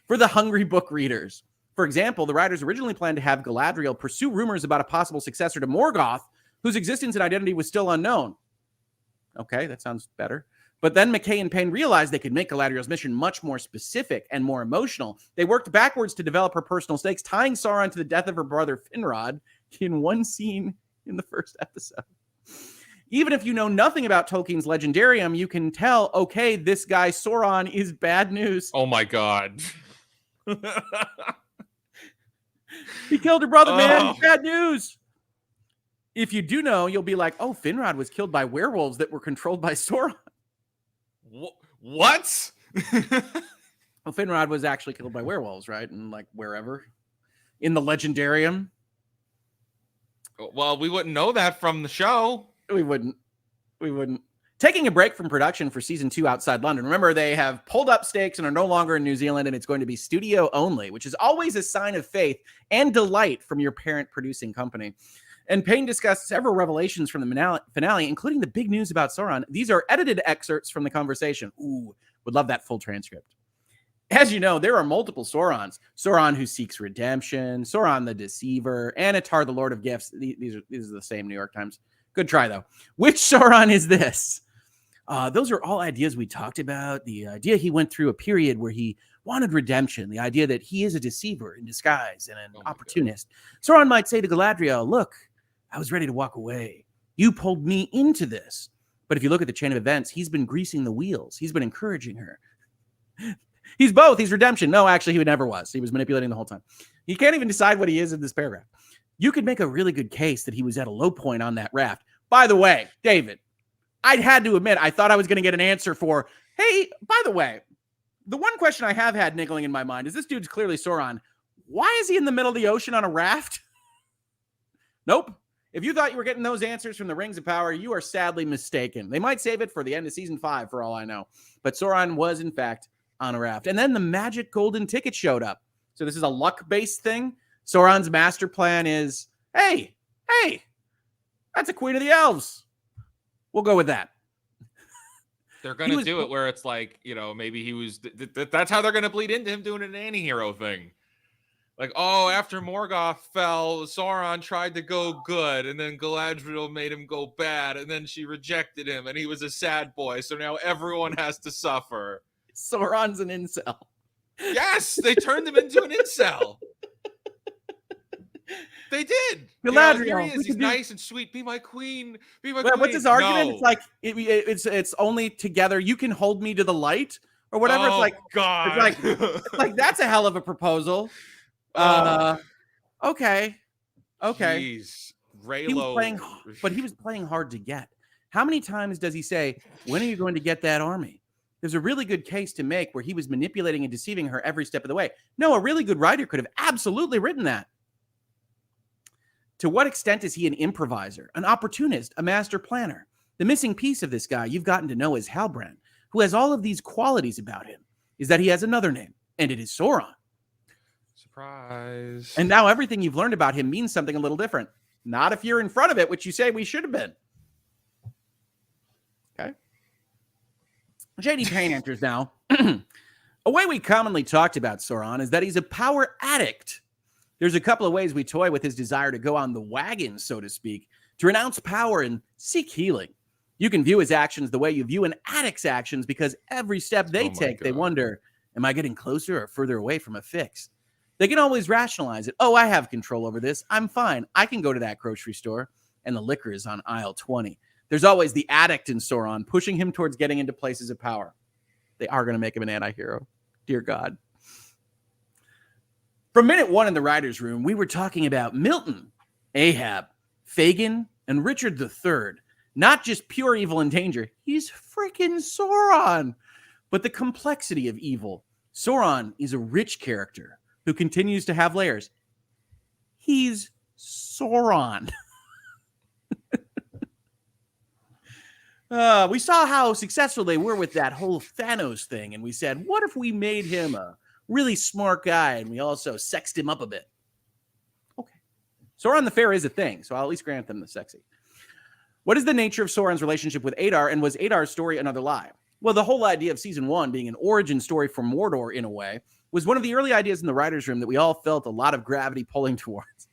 for the hungry book readers. For example, the writers originally planned to have Galadriel pursue rumors about a possible successor to Morgoth, whose existence and identity was still unknown. Okay, that sounds better. But then McKay and Payne realized they could make Galadriel's mission much more specific and more emotional. They worked backwards to develop her personal stakes, tying Sauron to the death of her brother Finrod in one scene in the first episode. Even if you know nothing about Tolkien's Legendarium, you can tell, okay, this guy Sauron is bad news. Oh my God. He killed her brother, man. Bad news. If you do know, you'll be like, oh, Finrod was killed by werewolves that were controlled by Sauron. What? Well, Finrod was actually killed by werewolves, right? And like wherever in the Legendarium. Well, we wouldn't know that from the show. We wouldn't. Taking a break from production for season 2 outside London. Remember, they have pulled up stakes and are no longer in New Zealand, and it's going to be studio only, which is always a sign of faith and delight from your parent producing company. And Payne discussed several revelations from the finale, including the big news about Sauron. These are edited excerpts from the conversation. Ooh, would love that full transcript. As you know, there are multiple Saurons. Sauron who seeks redemption, Sauron the Deceiver, Anatar the Lord of Gifts. These are the same New York Times. Good try, though. Which Sauron is this? Those are all ideas we talked about. The idea he went through a period where he wanted redemption. The idea that he is a deceiver in disguise and an opportunist. Sauron might say to Galadriel, look, I was ready to walk away. You pulled me into this. But if you look at the chain of events, he's been greasing the wheels. He's been encouraging her. He's both. He's redemption. No, actually, he never was. He was manipulating the whole time. He can't even decide what he is in this paragraph. You could make a really good case that he was at a low point on that raft. By the way, David, I had to admit, I thought I was going to get an answer for, hey, by the way, the one question I have had niggling in my mind is this dude's clearly Sauron. Why is he in the middle of the ocean on a raft? Nope. If you thought you were getting those answers from the Rings of Power, you are sadly mistaken. They might save it for the end of season 5 for all I know. But Sauron was, in fact, on a raft. And then the magic golden ticket showed up. So this is a luck-based thing. Sauron's master plan is, hey, that's a Queen of the Elves. We'll go with that. They're going to do it where it's like, maybe he was, that's how they're going to bleed into him doing an anti-hero thing. Like, oh, after Morgoth fell, Sauron tried to go good, and then Galadriel made him go bad, and then she rejected him, and he was a sad boy, so now everyone has to suffer. Sauron's an incel. Yes, they turned him into an incel. They did. Galadriel, here he is. He's nice and sweet. Be my queen. Be my queen. What's his argument? No. It's like it's only together you can hold me to the light or whatever. Oh, it's like God. It's like that's a hell of a proposal. Okay. Jeez. Raylo. But he was playing hard to get. How many times does he say, when are you going to get that army? There's a really good case to make where he was manipulating and deceiving her every step of the way. No, a really good writer could have absolutely written that. To what extent is he an improviser, an opportunist, a master planner? The missing piece of this guy you've gotten to know is Halbrand, who has all of these qualities about him, is that he has another name, and it is Sauron. Surprise. And now everything you've learned about him means something a little different. Not if you're in front of it, which you say we should have been. Okay. JD Payne enters now. A way we commonly talked about Sauron is that he's a power addict. There's a couple of ways we toy with his desire to go on the wagon, so to speak, to renounce power and seek healing. You can view his actions the way you view an addict's actions, because every step they take, they wonder, am I getting closer or further away from a fix? They can always rationalize it. Oh, I have control over this. I'm fine. I can go to that grocery store, and the liquor is on aisle 20. There's always the addict in Sauron pushing him towards getting into places of power. They are going to make him an anti-hero. Dear God. From minute one in the writer's room, we were talking about Milton, Ahab, Fagin, and Richard III. Not just pure evil and danger. He's freaking Sauron. But the complexity of evil. Sauron is a rich character who continues to have layers. He's Sauron. We saw how successful they were with that whole Thanos thing, and we said, what if we made him a really smart guy and we also sexed him up a bit? Okay. Sauron the Fair is a thing, so I'll at least grant them the sexy. What is the nature of Sauron's relationship with Adar, and was Adar's story another lie? Well, the whole idea of season 1 being an origin story for Mordor, in a way, was one of the early ideas in the writer's room that we all felt a lot of gravity pulling towards.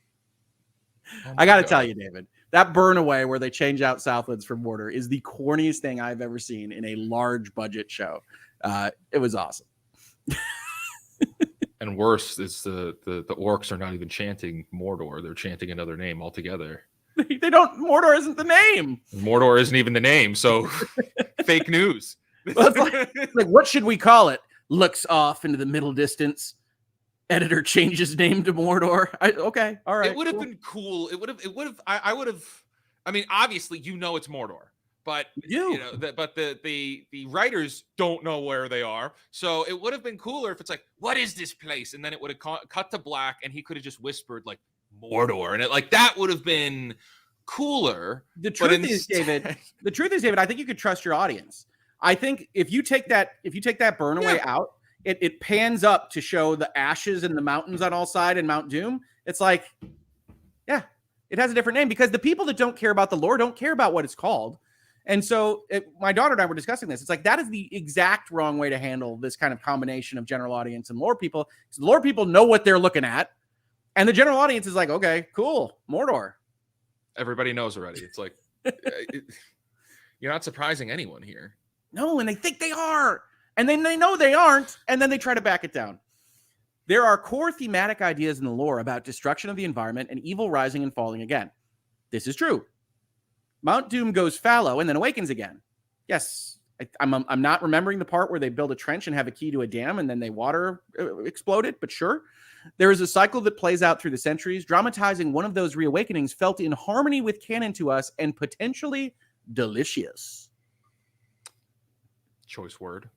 I got to tell you, David, that burn away where they change out Southlands for Mordor is the corniest thing I've ever seen in a large budget show. It was awesome. And worse is the orcs are not even chanting Mordor. They're chanting another name altogether. They don't. Mordor isn't the name. Mordor isn't even the name. So fake news. Well, it's like, what should we call it? Looks off into the middle distance. Editor changes name to Mordor. Okay, all right. It would have been cool. It would have. I would have. I mean, obviously, it's Mordor, but the writers don't know where they are. So it would have been cooler if it's like, what is this place? And then it would have cut to black, and he could have just whispered like Mordor, and that would have been cooler. The truth is, David, I think you could trust your audience. I think if you take that burn away out, it pans up to show the ashes and the mountains on all sides and Mount Doom. It's like, yeah, it has a different name because the people that don't care about the lore don't care about what it's called. And so my daughter and I were discussing this. It's like, that is the exact wrong way to handle this kind of combination of general audience and lore people. So the lore people know what they're looking at. And the general audience is like, okay, cool, Mordor. Everybody knows already. It's like, you're not surprising anyone here. No, and they think they are. And then they know they aren't, and then they try to back it down. There are core thematic ideas in the lore about destruction of the environment and evil rising and falling again. This is true. Mount Doom goes fallow and then awakens again. Yes, I'm not remembering the part where they build a trench and have a key to a dam and then they water explode it, but sure. There is a cycle that plays out through the centuries, dramatizing one of those reawakenings felt in harmony with canon to us and potentially delicious. Choice word.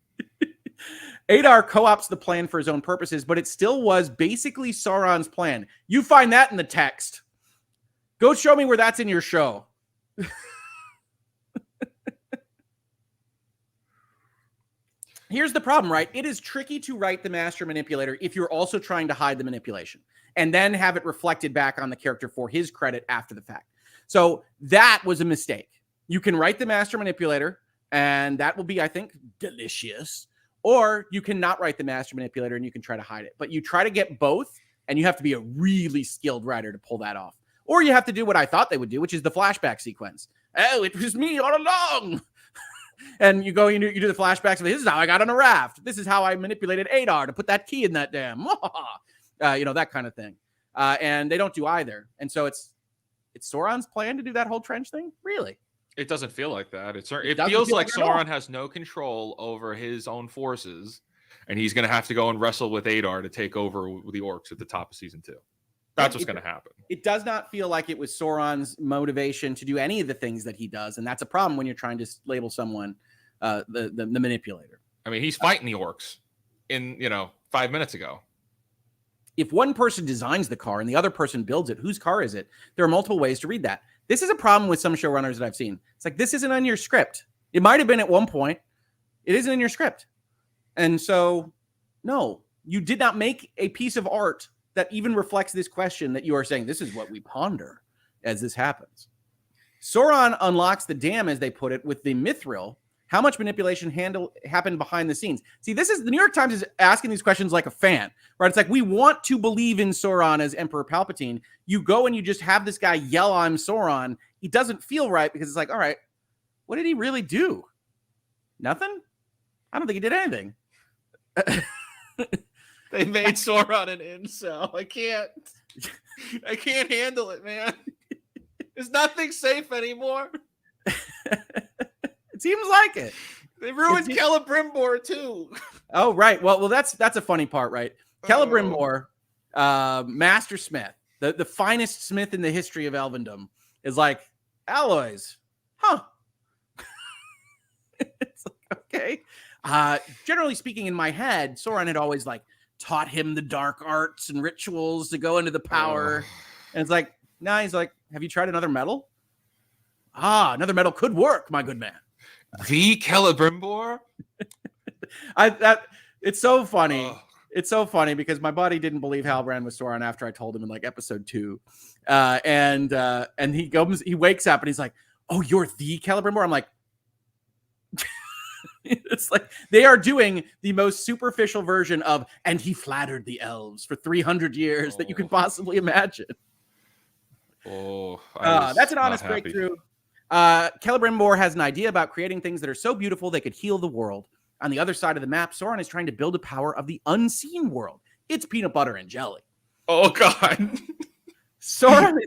Adar co-ops the plan for his own purposes, but it still was basically Sauron's plan. You find that in the text. Go show me where that's in your show. Here's the problem, right? It is tricky to write the master manipulator if you're also trying to hide the manipulation and then have it reflected back on the character for his credit after the fact. So that was a mistake. You can write the master manipulator, and that will be, I think, delicious. Or you cannot write the master manipulator and you can try to hide it. But you try to get both, and you have to be a really skilled writer to pull that off. Or you have to do what I thought they would do, which is the flashback sequence. Oh, it was me all along. And you go, you do the flashbacks. This is how I got on a raft. This is how I manipulated Adar to put that key in that dam. That kind of thing. And they don't do either. And so it's Sauron's plan to do that whole trench thing? Really? It doesn't feel like that. It feels like Sauron has no control over his own forces, and he's going to have to go and wrestle with Adar to take over the orcs at the top of season 2. That's what's going to happen. It does not feel like it was Sauron's motivation to do any of the things that he does, and that's a problem when you're trying to label someone the manipulator. I mean, he's fighting the orcs in 5 minutes ago. If one person designs the car and the other person builds it, whose car is it? There are multiple ways to read that. This is a problem with some showrunners that I've seen. It's like, this isn't on your script. It might have been at one point. It isn't in your script. And so, no, you did not make a piece of art that even reflects this question that you are saying, this is what we ponder as this happens. Sauron unlocks the dam, as they put it, with the mithril. How much manipulation happened behind the scenes? See, this is the New York Times is asking these questions like a fan, right? It's like, we want to believe in Sauron as Emperor Palpatine. You go and you just have this guy yell, "I'm Sauron." He doesn't feel right because it's like, all right, what did he really do? Nothing? I don't think he did anything. They made Sauron an incel. I can't handle it, man. Is nothing safe anymore? It seems like it. They ruined Celebrimbor too. Oh, right. Well, that's a funny part, right? Celebrimbor, Master Smith, the finest smith in the history of Elvendom, is like, alloys, huh? It's like, okay. Generally speaking, in my head, Sauron had always like taught him the dark arts and rituals to go into the power. And it's like, now he's like, have you tried another metal? Another metal could work, my good man. The Celebrimbor? It's so funny. It's so funny because my buddy didn't believe Halbrand was Sauron after I told him in like episode 2. And he wakes up and he's like, "Oh, you're the Celebrimbor?" I'm like, it's like they are doing the most superficial version of, and he flattered the elves for 300 years that you can possibly imagine. That's an honest breakthrough. Celebrimbor has an idea about creating things that are so beautiful they could heal the world. On the other side of the map, Sauron is trying to build a power of the unseen world. It's peanut butter and jelly. Oh God. Sauron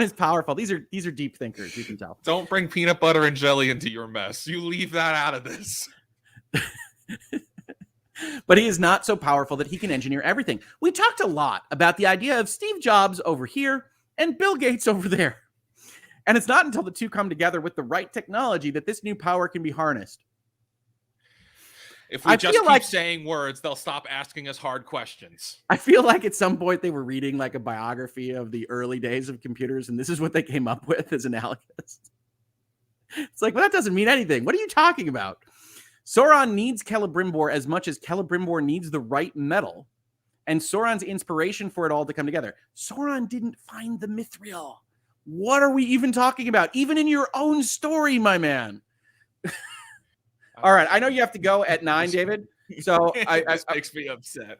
is powerful. These are deep thinkers, you can tell. Don't bring peanut butter and jelly into your mess. You leave that out of this. But he is not so powerful that he can engineer everything. We talked a lot about the idea of Steve Jobs over here and Bill Gates over there. And it's not until the two come together with the right technology that this new power can be harnessed. If we just keep saying words, they'll stop asking us hard questions. I feel like at some point they were reading like a biography of the early days of computers, and this is what they came up with as analogous. It's like, well, that doesn't mean anything. What are you talking about? Sauron needs Celebrimbor as much as Celebrimbor needs the right metal, and Sauron's inspiration for it all to come together. Sauron didn't find the mithril. What are we even talking about? Even in your own story, my man. All right, I know you have to go at 9, David. So this makes me upset.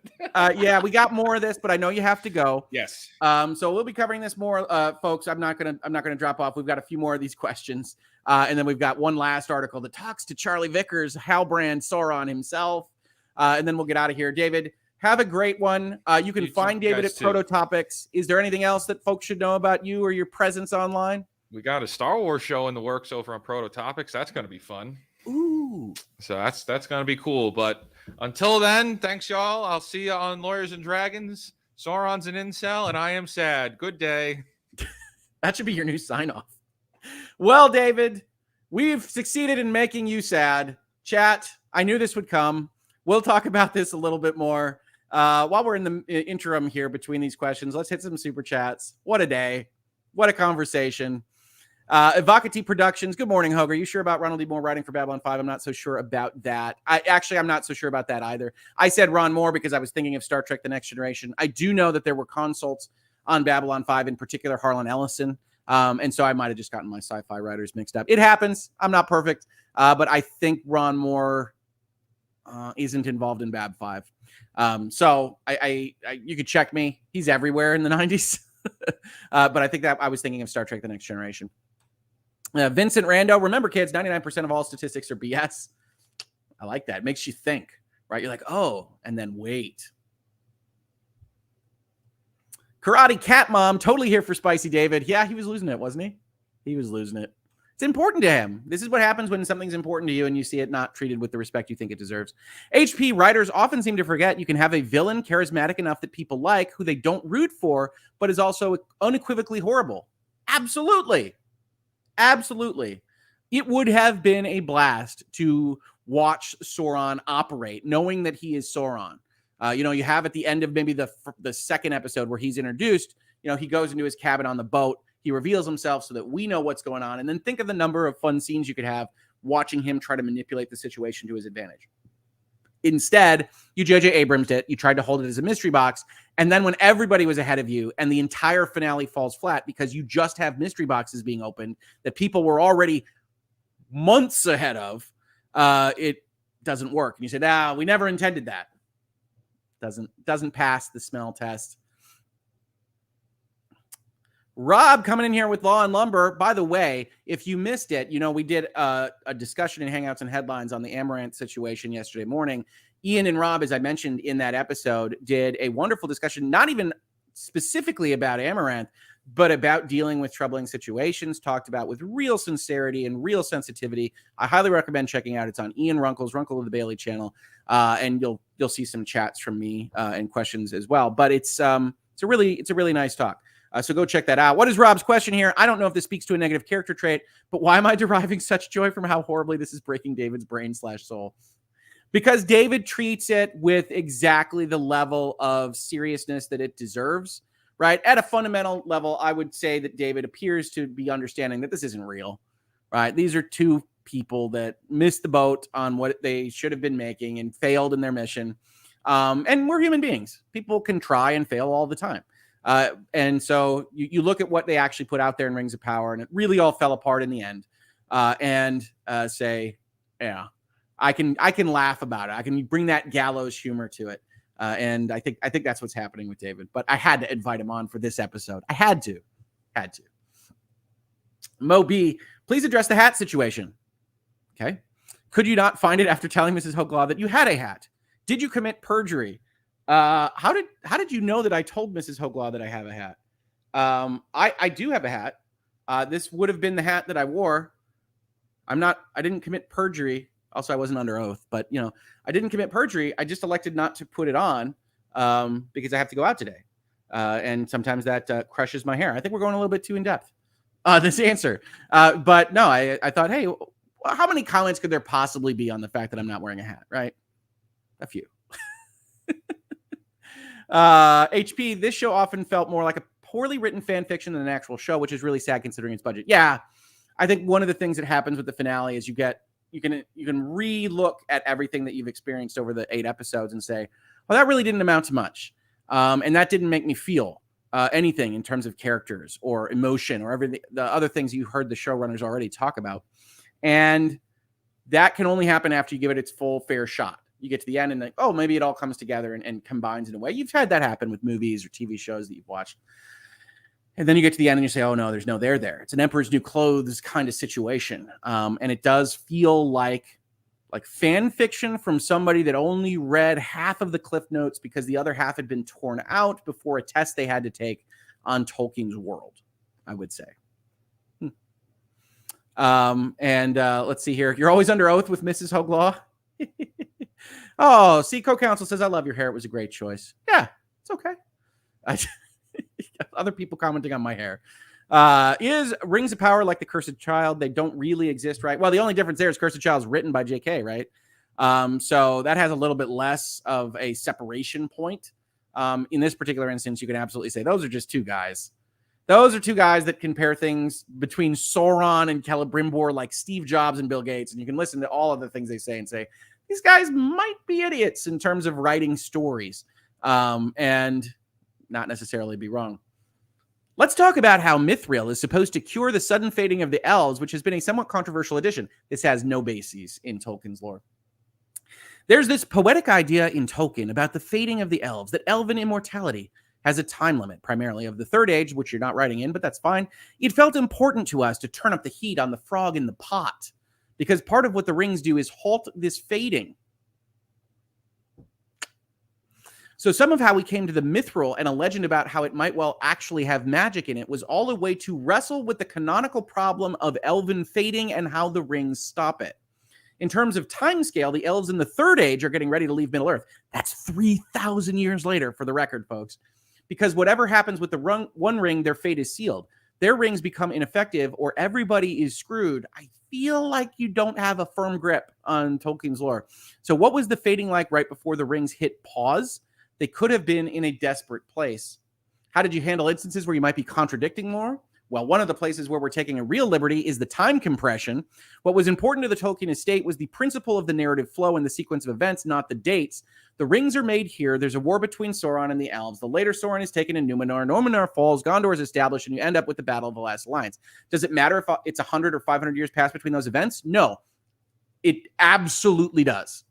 Yeah, we got more of this, but I know you have to go. Yes. So we'll be covering this more, folks. I'm not gonna drop off. We've got a few more of these questions, and then we've got one last article that talks to Charlie Vickers, Halbrand Sauron himself, and then we'll get out of here. David, have a great one. You can find David at Prototopics. Is there anything else that folks should know about you or your presence online? We got a Star Wars show in the works over on Prototopics. That's going to be fun. Ooh. So that's going to be cool. But until then, thanks, y'all. I'll see you on Lawyers and Dragons. Sauron's an incel, and I am sad. Good day. That should be your new sign-off. Well, David, we've succeeded in making you sad. Chat, I knew this would come. We'll talk about this a little bit more. While we're in the interim here between these questions, let's hit some super chats. What a day. What a conversation. Evocati Productions. Good morning, Hoeg. Are you sure about Ronald D. Moore writing for Babylon 5? I'm not so sure about that. I'm not so sure about that either. I said Ron Moore because I was thinking of Star Trek The Next Generation. I do know that there were consults on Babylon 5, in particular Harlan Ellison. And so I might have just gotten my sci-fi writers mixed up. It happens. I'm not perfect. But I think Ron Moore isn't involved in Bab 5. So you could check me. He's everywhere in the 90s. But I think that I was thinking of Star Trek The Next Generation. Vincent Rando, remember, kids, 99% of all statistics are BS. I like that. It makes you think, right? You're like, oh, and then wait. Karate Cat Mom, totally here for Spicy David. Yeah, he was losing it, wasn't he? He was losing it. It's important to him. This is what happens when something's important to you and you see it not treated with the respect you think it deserves. HP writers often seem to forget you can have a villain charismatic enough that people like, who they don't root for, but is also unequivocally horrible. Absolutely. Absolutely. It would have been a blast to watch Sauron operate, knowing that he is Sauron. You have at the end of maybe the second episode where he's introduced, he goes into his cabin on the boat. He reveals himself so that we know what's going on. And then think of the number of fun scenes you could have watching him try to manipulate the situation to his advantage. Instead, you J.J. Abrams it. You tried to hold it as a mystery box. And then when everybody was ahead of you and the entire finale falls flat because you just have mystery boxes being opened that people were already months ahead of, it doesn't work. And you said, we never intended that. Doesn't pass the smell test. Rob coming in here with Law and Lumber. By the way, if you missed it, we did a discussion in Hangouts and Headlines on the Amaranth situation yesterday morning. Ian and Rob, as I mentioned in that episode, did a wonderful discussion, not even specifically about Amaranth, but about dealing with troubling situations, talked about with real sincerity and real sensitivity. I highly recommend checking out. It's on Ian Runkle's Runkle of the Bailey channel, and you'll see some chats from me and questions as well. But it's a really nice talk. So go check that out. What is Rob's question here? I don't know if this speaks to a negative character trait, but why am I deriving such joy from how horribly this is breaking David's brain/soul? Because David treats it with exactly the level of seriousness that it deserves, right? At a fundamental level, I would say that David appears to be understanding that this isn't real, right? These are two people that missed the boat on what they should have been making and failed in their mission. And we're human beings. People can try and fail all the time. And so you look at what they actually put out there in Rings of Power, and it really all fell apart in the end. And say, yeah, I can laugh about it. I can bring that gallows humor to it. And I think that's what's happening with David. But I had to invite him on for this episode. I had to. Mo B, please address the hat situation. Okay. Could you not find it after telling Mrs. Hoeg Law that you had a hat? Did you commit perjury? How did you know that I told Mrs. Hoeg Law that I have a hat? I do have a hat. This would have been the hat that I wore. I didn't commit perjury. Also, I wasn't under oath, but I didn't commit perjury. I just elected not to put it on, because I have to go out today. And sometimes that crushes my hair. I think we're going a little bit too in depth, this answer. But no, I thought, hey, how many comments could there possibly be on the fact that I'm not wearing a hat? Right. A few. HP, this show often felt more like a poorly written fan fiction than an actual show, which is really sad considering its budget. Yeah, I think one of the things that happens with the finale is you can re-look at everyththing that you've experienced over the 8 episodes and say, well, that really didn't amount to much, and that didn't make me feel anything in terms of characters or emotion or everything, the other things you heard the showrunners already talk about, and that can only happen after you give it its full fair shot. You get to the end and maybe it all comes together and combines in a way. You've had that happen with movies or TV shows that you've watched. And then you get to the end and you say, oh, no, there's no there there. It's an Emperor's New Clothes kind of situation. And it does feel like fan fiction from somebody that only read half of the Cliff Notes because the other half had been torn out before a test they had to take on Tolkien's world, I would say. Let's see here. You're always under oath with Mrs. Hoeg Law? Oh, see, Co-Counsel says, I love your hair. It was a great choice. Yeah, it's okay. Other people commenting on my hair. Is Rings of Power like the Cursed Child? They don't really exist, right? Well, the only difference there is Cursed Child is written by J.K., right? So that has a little bit less of a separation point. In this particular instance, you can absolutely say those are just two guys. Those are two guys that compare things between Sauron and Celebrimbor like Steve Jobs and Bill Gates. And you can listen to all of the things they say and say, these guys might be idiots in terms of writing stories, and not necessarily be wrong. Let's talk about how Mithril is supposed to cure the sudden fading of the elves, which has been a somewhat controversial addition. This has no bases in Tolkien's lore. There's this poetic idea in Tolkien about the fading of the elves, that elven immortality has a time limit, primarily of the Third Age, which you're not writing in, but that's fine. It felt important to us to turn up the heat on the frog in the pot, because part of what the rings do is halt this fading. So some of how we came to the mithril and a legend about how it might well actually have magic in it was all a way to wrestle with the canonical problem of elven fading and how the rings stop it. In terms of timescale, the elves in the Third Age are getting ready to leave Middle Earth. That's 3,000 years later, for the record, folks. Because whatever happens with the one ring, their fate is sealed. Their rings become ineffective or everybody is screwed. I feel like you don't have a firm grip on Tolkien's lore. So what was the fading like right before the rings hit pause? They could have been in a desperate place. How did you handle instances where you might be contradicting lore? Well, one of the places where we're taking a real liberty is the time compression. What was important to the Tolkien estate was the principle of the narrative flow and the sequence of events, not the dates. The rings are made here. There's a war between Sauron and the elves. The later Sauron is taken in Numenor. Numenor falls. Gondor is established, and you end up with the Battle of the Last Alliance. Does it matter if it's 100 or 500 years past between those events? No, it absolutely does.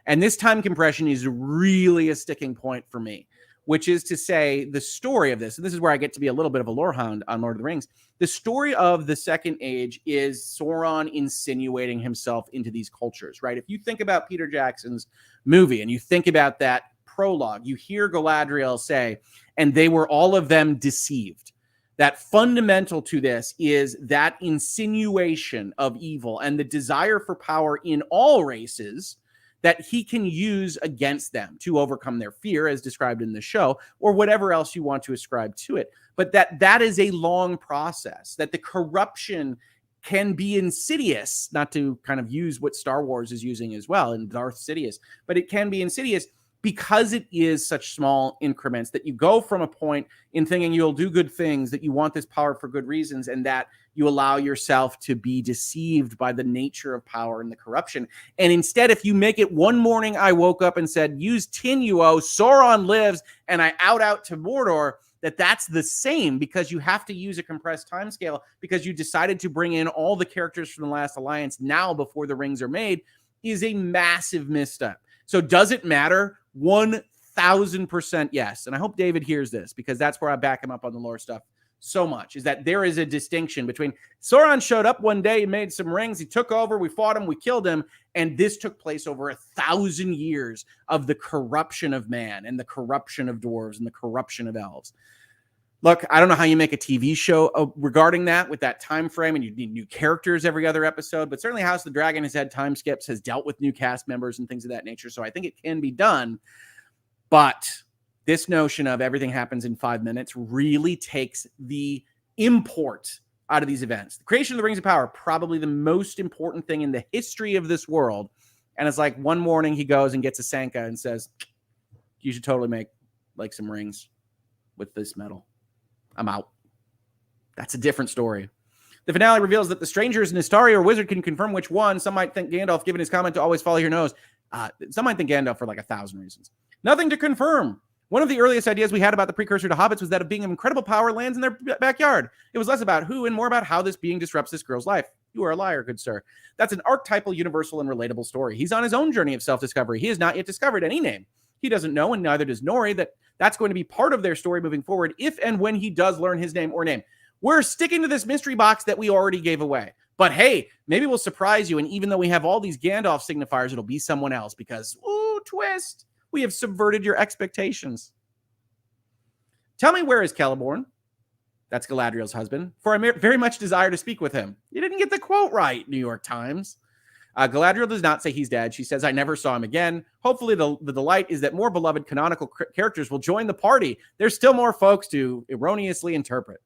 And this time compression is really a sticking point for me, which is to say the story of this, and this is where I get to be a little bit of a lore hound on Lord of the Rings. The story of the Second Age is Sauron insinuating himself into these cultures, right? If you think about Peter Jackson's movie and you think about that prologue, you hear Galadriel say, and they were all of them deceived. That fundamental to this is that insinuation of evil and the desire for power in all races that he can use against them to overcome their fear, as described in the show, or whatever else you want to ascribe to it. But that is a long process, that the corruption can be insidious, not to kind of use what Star Wars is using as well in Darth Sidious, but it can be insidious because it is such small increments that you go from a point in thinking you'll do good things, that you want this power for good reasons, and that you allow yourself to be deceived by the nature of power and the corruption. And instead, if you make it one morning, I woke up and said, use Tinuo, Sauron lives, and I out to Mordor, that's the same because you have to use a compressed timescale because you decided to bring in all the characters from the Last Alliance now before the rings are made is a massive misstep. So does it matter? 1,000% yes. And I hope David hears this because that's where I back him up on the lore stuff so much, is that there is a distinction between Sauron showed up one day, he made some rings, he took over, we fought him, we killed him, and this took place over 1,000 years of the corruption of man and the corruption of dwarves and the corruption of elves. Look, I don't know how you make a TV show regarding that with that time frame, and you need new characters every other episode, but certainly House of the Dragon has had time skips, has dealt with new cast members and things of that nature, so I think it can be done. But this notion of everything happens in 5 minutes really takes the import out of these events. The creation of the Rings of Power, probably the most important thing in the history of this world, and it's like one morning he goes and gets a Sanka and says, you should totally make like some rings with this metal. I'm out. That's a different story. The finale reveals that the strangers in Istari or wizard can confirm which one. Some might think Gandalf, given his comment to always follow your nose. Some might think Gandalf for like 1,000 reasons. Nothing to confirm. One of the earliest ideas we had about the precursor to hobbits was that of being of incredible power lands in their backyard. It was less about who and more about how this being disrupts this girl's life. You are a liar, good sir. That's an archetypal, universal, and relatable story. He's on his own journey of self-discovery. He has not yet discovered any name. He doesn't know, and neither does Nori, that's going to be part of their story moving forward if and when he does learn his name or name. We're sticking to this mystery box that we already gave away. But hey, maybe we'll surprise you, and even though we have all these Gandalf signifiers, it'll be someone else because, ooh, twist, we have subverted your expectations. Tell me, where is Celeborn? That's Galadriel's husband. For I very much desire to speak with him. You didn't get the quote right, New York Times. Galadriel does not say he's dead. She says, I never saw him again. Hopefully the delight is that more beloved canonical characters will join the party. There's still more folks to erroneously interpret.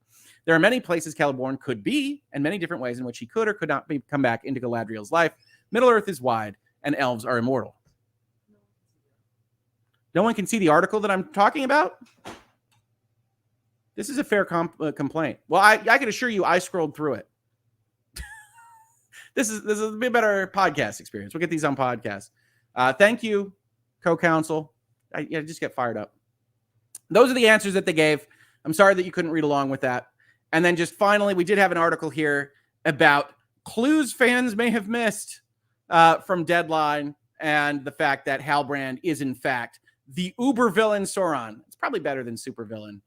There are many places Celeborn could be, and many different ways in which he could or could not come back into Galadriel's life. Middle-earth is wide, and elves are immortal. No one can see the article that I'm talking about? This is a fair complaint. Well, I can assure you I scrolled through it. This is a bit better podcast experience. We'll get these on podcast. Thank you, co-counsel. I just get fired up. Those are the answers that they gave. I'm sorry that you couldn't read along with that. And then just finally, we did have an article here about clues fans may have missed from Deadline and the fact that Halbrand is, in fact, the uber villain Sauron. It's probably better than super villain.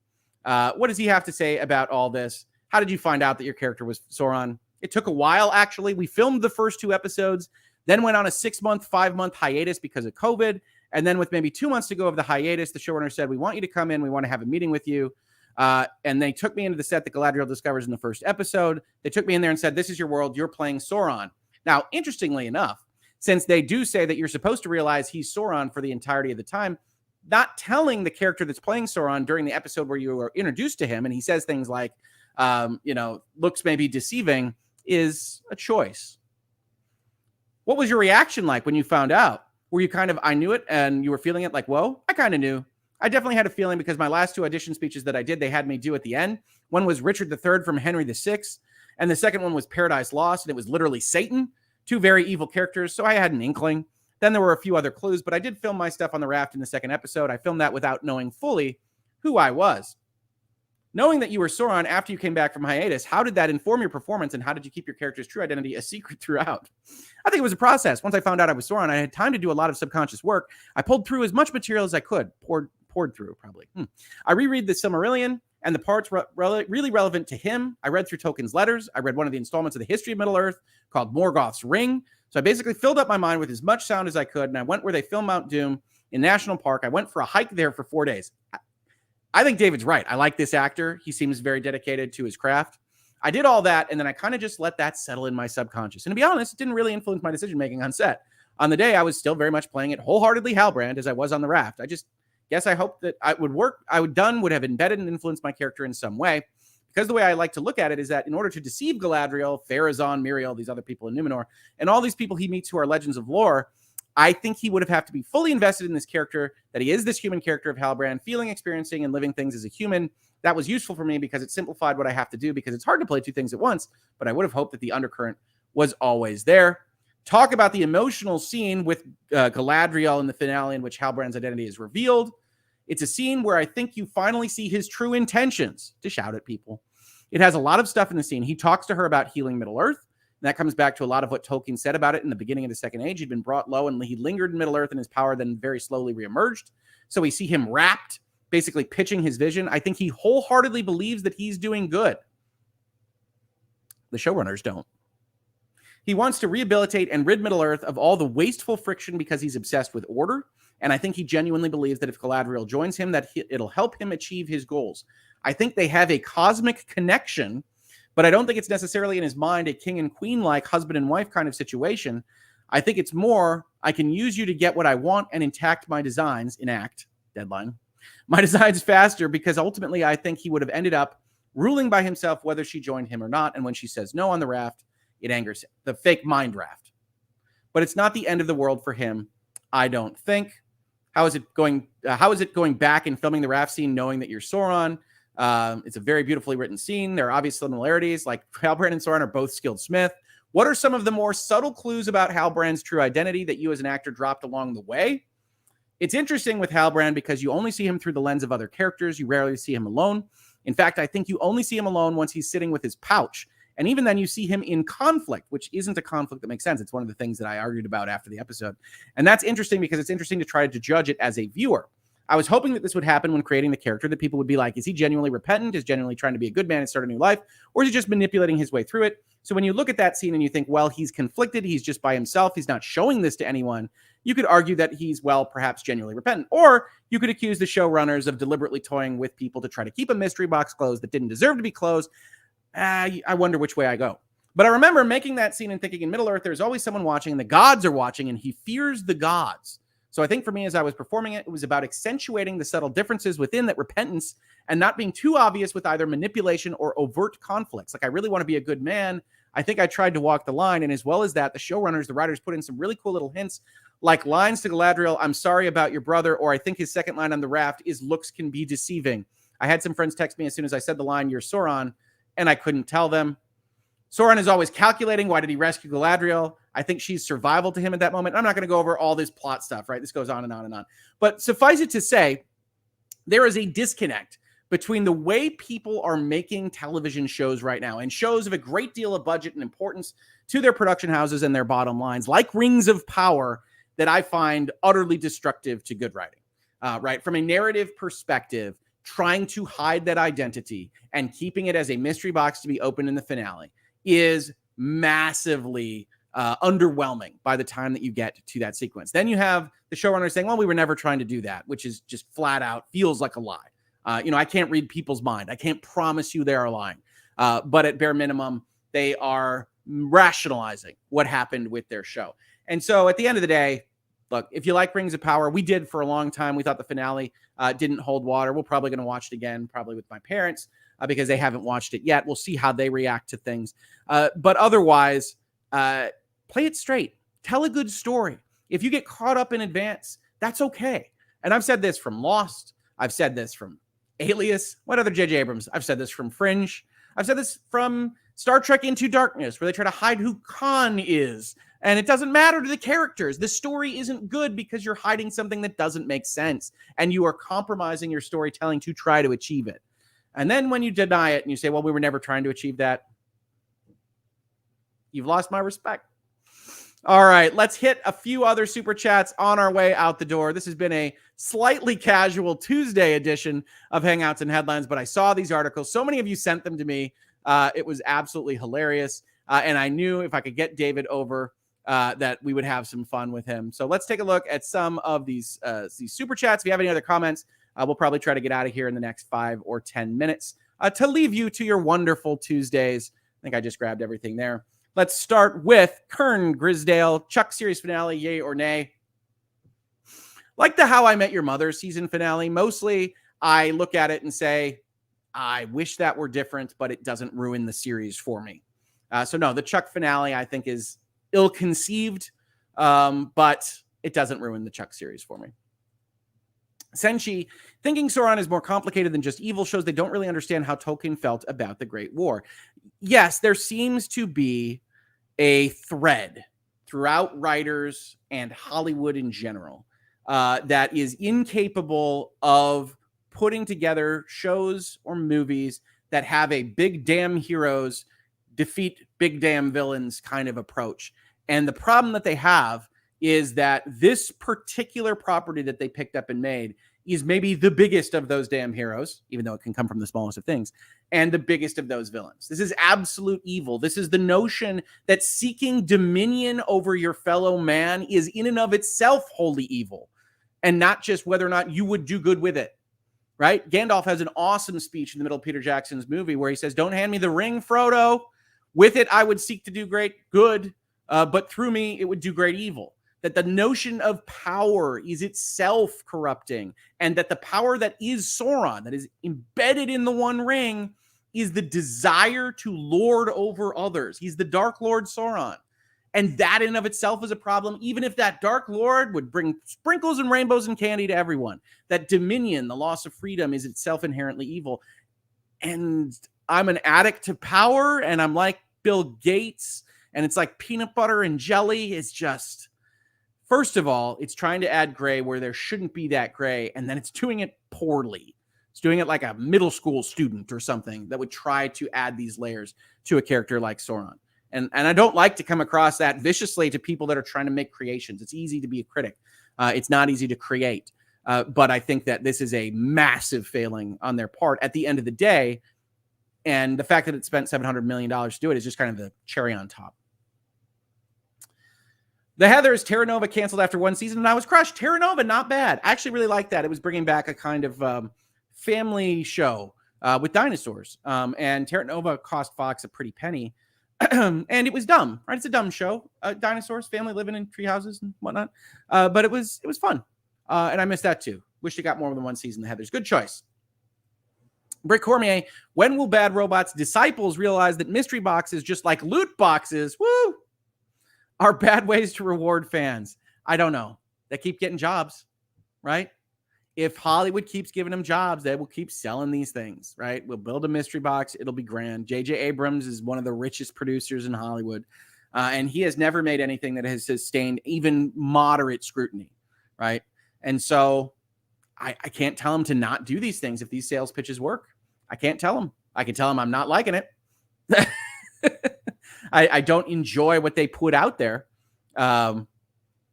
What does he have to say about all this? How did you find out that your character was Sauron? It took a while, actually. We filmed the first 2 episodes, then went on a 6-month, 5-month hiatus because of COVID, And then with maybe 2 months to go of the hiatus, the showrunner said, we want you to come in. We want to have a meeting with you. And they took me into the set that Galadriel discovers in the first episode. They took me in there and said, this is your world. You're playing Sauron. Now, interestingly enough, since they do say that you're supposed to realize he's Sauron for the entirety of the time, not telling the character that's playing Sauron during the episode where you are introduced to him, and he says things like, looks maybe deceiving, is a choice. What was your reaction like when you found out? Were you kind of, I knew it, and you were feeling it like, whoa, I kind of knew. I definitely had a feeling because my last 2 audition speeches that I did, they had me do at the end. One was Richard III from Henry VI, and the second one was Paradise Lost, and it was literally Satan, 2 very evil characters, so I had an inkling. Then there were a few other clues, but I did film my stuff on the raft in the second episode. I filmed that without knowing fully who I was. Knowing that you were Sauron after you came back from hiatus, how did that inform your performance, and how did you keep your character's true identity a secret throughout? I think it was a process. Once I found out I was Sauron, I had time to do a lot of subconscious work. I pulled through as much material as I could, poured through, probably. I reread the Silmarillion and the parts really relevant to him. I read through Tolkien's letters. I read one of the installments of the History of Middle-earth called Morgoth's Ring. So I basically filled up my mind with as much sound as I could, and I went where they film Mount Doom in National Park. I went for a hike there for 4 days. I think David's right. I like this actor. He seems very dedicated to his craft. I did all that, and then I kind of just let that settle in my subconscious. And to be honest, it didn't really influence my decision-making on set. On the day, I was still very much playing it wholeheartedly Halbrand as I was on the raft. I just guess I hoped that would have embedded and influenced my character in some way. Because the way I like to look at it is that in order to deceive Galadriel, Pharazôn, Miriel, these other people in Numenor, and all these people he meets who are legends of lore, I think he would have to be fully invested in this character, that he is this human character of Halbrand, feeling, experiencing, and living things as a human. That was useful for me because it simplified what I have to do, because it's hard to play 2 things at once, but I would have hoped that the undercurrent was always there. Talk about the emotional scene with Galadriel in the finale in which Halbrand's identity is revealed. It's a scene where I think you finally see his true intentions, to shout at people. It has a lot of stuff in the scene. He talks to her about healing Middle-earth. And that comes back to a lot of what Tolkien said about it in the beginning of the Second Age. He'd been brought low and he lingered in Middle-earth, and his power then very slowly reemerged. So we see him wrapped, basically pitching his vision. I think he wholeheartedly believes that he's doing good. The showrunners don't. He wants to rehabilitate and rid Middle-earth of all the wasteful friction because he's obsessed with order. And I think he genuinely believes that if Galadriel joins him, that it'll help him achieve his goals. I think they have a cosmic connection, but I don't think it's necessarily in his mind a king and queen-like husband and wife kind of situation. I think it's more, I can use you to get what I want and intact my designs, deadline, my designs faster, because ultimately I think he would have ended up ruling by himself whether she joined him or not. And when she says no on the raft, it angers him. The fake mind raft. But it's not the end of the world for him, I don't think. How is it going back and filming the raft scene knowing that you're Sauron? It's a very beautifully written scene. There are obvious similarities, like Halbrand and Sauron are both skilled smith. What are some of the more subtle clues about Halbrand's true identity that you as an actor dropped along the way? It's interesting with Halbrand because you only see him through the lens of other characters. You rarely see him alone. In fact, I think you only see him alone once he's sitting with his pouch. And even then you see him in conflict, which isn't a conflict that makes sense. It's one of the things that I argued about after the episode. And that's interesting because it's interesting to try to judge it as a viewer. I was hoping that this would happen when creating the character, that people would be like, is he genuinely repentant? Is genuinely trying to be a good man and start a new life? Or is he just manipulating his way through it? So when you look at that scene and you think, well, he's conflicted, he's just by himself, he's not showing this to anyone, you could argue that he's, well, perhaps genuinely repentant. Or you could accuse the showrunners of deliberately toying with people to try to keep a mystery box closed that didn't deserve to be closed. I wonder which way I go. But I remember making that scene and thinking, in Middle-earth, there's always someone watching, and the gods are watching, and he fears the gods. So I think for me, as I was performing it, it was about accentuating the subtle differences within that repentance and not being too obvious with either manipulation or overt conflicts. Like, I really want to be a good man. I think I tried to walk the line. And as well as that, the showrunners, the writers put in some really cool little hints, like lines to Galadriel, I'm sorry about your brother, or I think his second line on the raft is looks can be deceiving. I had some friends text me as soon as I said the line, you're Sauron, and I couldn't tell them. Sauron is always calculating. Why did he rescue Galadriel? I think she's survival to him at that moment. I'm not going to go over all this plot stuff, right? This goes on and on and on. But suffice it to say, there is a disconnect between the way people are making television shows right now, and shows of a great deal of budget and importance to their production houses and their bottom lines, like Rings of Power, that I find utterly destructive to good writing, right? From a narrative perspective, trying to hide that identity and keeping it as a mystery box to be opened in the finale is massively underwhelming by the time that you get to that sequence. Then you have the showrunner saying, well, we were never trying to do that, which is just flat out feels like a lie. I can't read people's mind. I can't promise you they are lying. But at bare minimum, they are rationalizing what happened with their show. And so at the end of the day, look, if you like Rings of Power, we did for a long time. We thought the finale didn't hold water. We're probably going to watch it again, probably with my parents, because they haven't watched it yet. We'll see how they react to things. But otherwise, play it straight. Tell a good story. If you get caught up in advance, that's okay. And I've said this from Lost. I've said this from Alias. What other J.J. Abrams? I've said this from Fringe. I've said this from Star Trek Into Darkness, where they try to hide who Khan is. And it doesn't matter to the characters. The story isn't good because you're hiding something that doesn't make sense. And you are compromising your storytelling to try to achieve it. And then when you deny it and you say, well, we were never trying to achieve that, you've lost my respect. All right, let's hit a few other super chats on our way out the door. This has been a slightly casual Tuesday edition of Hangouts and Headlines, but I saw these articles. So many of you sent them to me. It was absolutely hilarious. And I knew if I could get David over, that we would have some fun with him. So let's take a look at some of these super chats. If you have any other comments, we'll probably try to get out of here in the next 5 or 10 minutes to leave you to your wonderful Tuesdays. I think I just grabbed everything there. Let's start with Kern Grisdale. Chuck series finale, yay or nay? Like the How I Met Your Mother season finale, mostly I look at it and say, I wish that were different, but it doesn't ruin the series for me. So no, the Chuck finale I think is ill-conceived, but it doesn't ruin the Chuck series for me. Senshi, thinking Sauron is more complicated than just evil shows they don't really understand how Tolkien felt about the Great War. Yes, there seems to be a thread throughout writers and Hollywood in general that is incapable of putting together shows or movies that have a big damn heroes defeat big damn villains kind of approach. And the problem that they have is that this particular property that they picked up and made is maybe the biggest of those damn heroes, even though it can come from the smallest of things, and the biggest of those villains. This is absolute evil. This is the notion that seeking dominion over your fellow man is in and of itself wholly evil, and not just whether or not you would do good with it, right? Gandalf has an awesome speech in the middle of Peter Jackson's movie where he says, don't hand me the ring, Frodo. With it, I would seek to do great good, but through me, it would do great evil. That the notion of power is itself corrupting, and that the power that is Sauron, that is embedded in the One Ring, is the desire to lord over others. He's the Dark Lord Sauron. And that in of itself is a problem, even if that Dark Lord would bring sprinkles and rainbows and candy to everyone. That dominion, the loss of freedom, is itself inherently evil. And I'm an addict to power, and I'm like Bill Gates, and it's like peanut butter and jelly. It's just... First of all, it's trying to add gray where there shouldn't be that gray, and then it's doing it poorly. It's doing it like a middle school student or something that would try to add these layers to a character like Sauron. And I don't like to come across that viciously to people that are trying to make creations. It's easy to be a critic. It's not easy to create. But I think that this is a massive failing on their part at the end of the day. And the fact that it spent $700 million to do it is just kind of the cherry on top. The Heathers, Terra Nova canceled after one season, and I was crushed. Terra Nova, not bad. I actually really liked that. It was bringing back a kind of family show with dinosaurs. And Terra Nova cost Fox a pretty penny. And it was dumb, right? It's a dumb show. Dinosaurs, family living in tree houses and whatnot. But it was fun. And I missed that too. Wish it got more than one season, the Heathers. Good choice. Brick Cormier, when will Bad Robot's disciples realize that mystery boxes, just like loot boxes, woo, are bad ways to reward fans? I don't know. They keep getting jobs, right? If Hollywood keeps giving them jobs, they will keep selling these things, right? We'll build a mystery box. It'll be grand. J.J. Abrams is one of the richest producers in Hollywood. And he has never made anything that has sustained even moderate scrutiny, right? And so I can't tell him to not do these things if these sales pitches work. I can't tell him. I can tell him I'm not liking it. I don't enjoy what they put out there.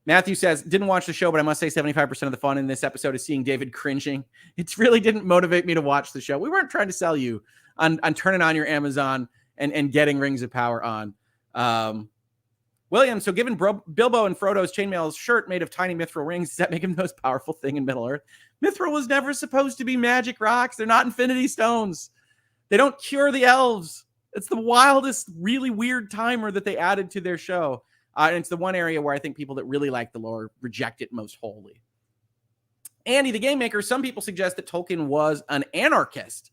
Matthew says, didn't watch the show, but I must say 75% of the fun in this episode is seeing David cringing. It really didn't motivate me to watch the show. We weren't trying to sell you on turning on your Amazon and getting Rings of Power on. William, so given Bilbo and Frodo's chainmail shirt made of tiny mithril rings, does that make him the most powerful thing in Middle-earth? Mithril was never supposed to be magic rocks. They're not infinity stones. They don't cure the elves. It's the wildest, really weird timer that they added to their show. And it's the one area where I think people that really like the lore reject it most wholly. Andy, the game maker, some people suggest that Tolkien was an anarchist.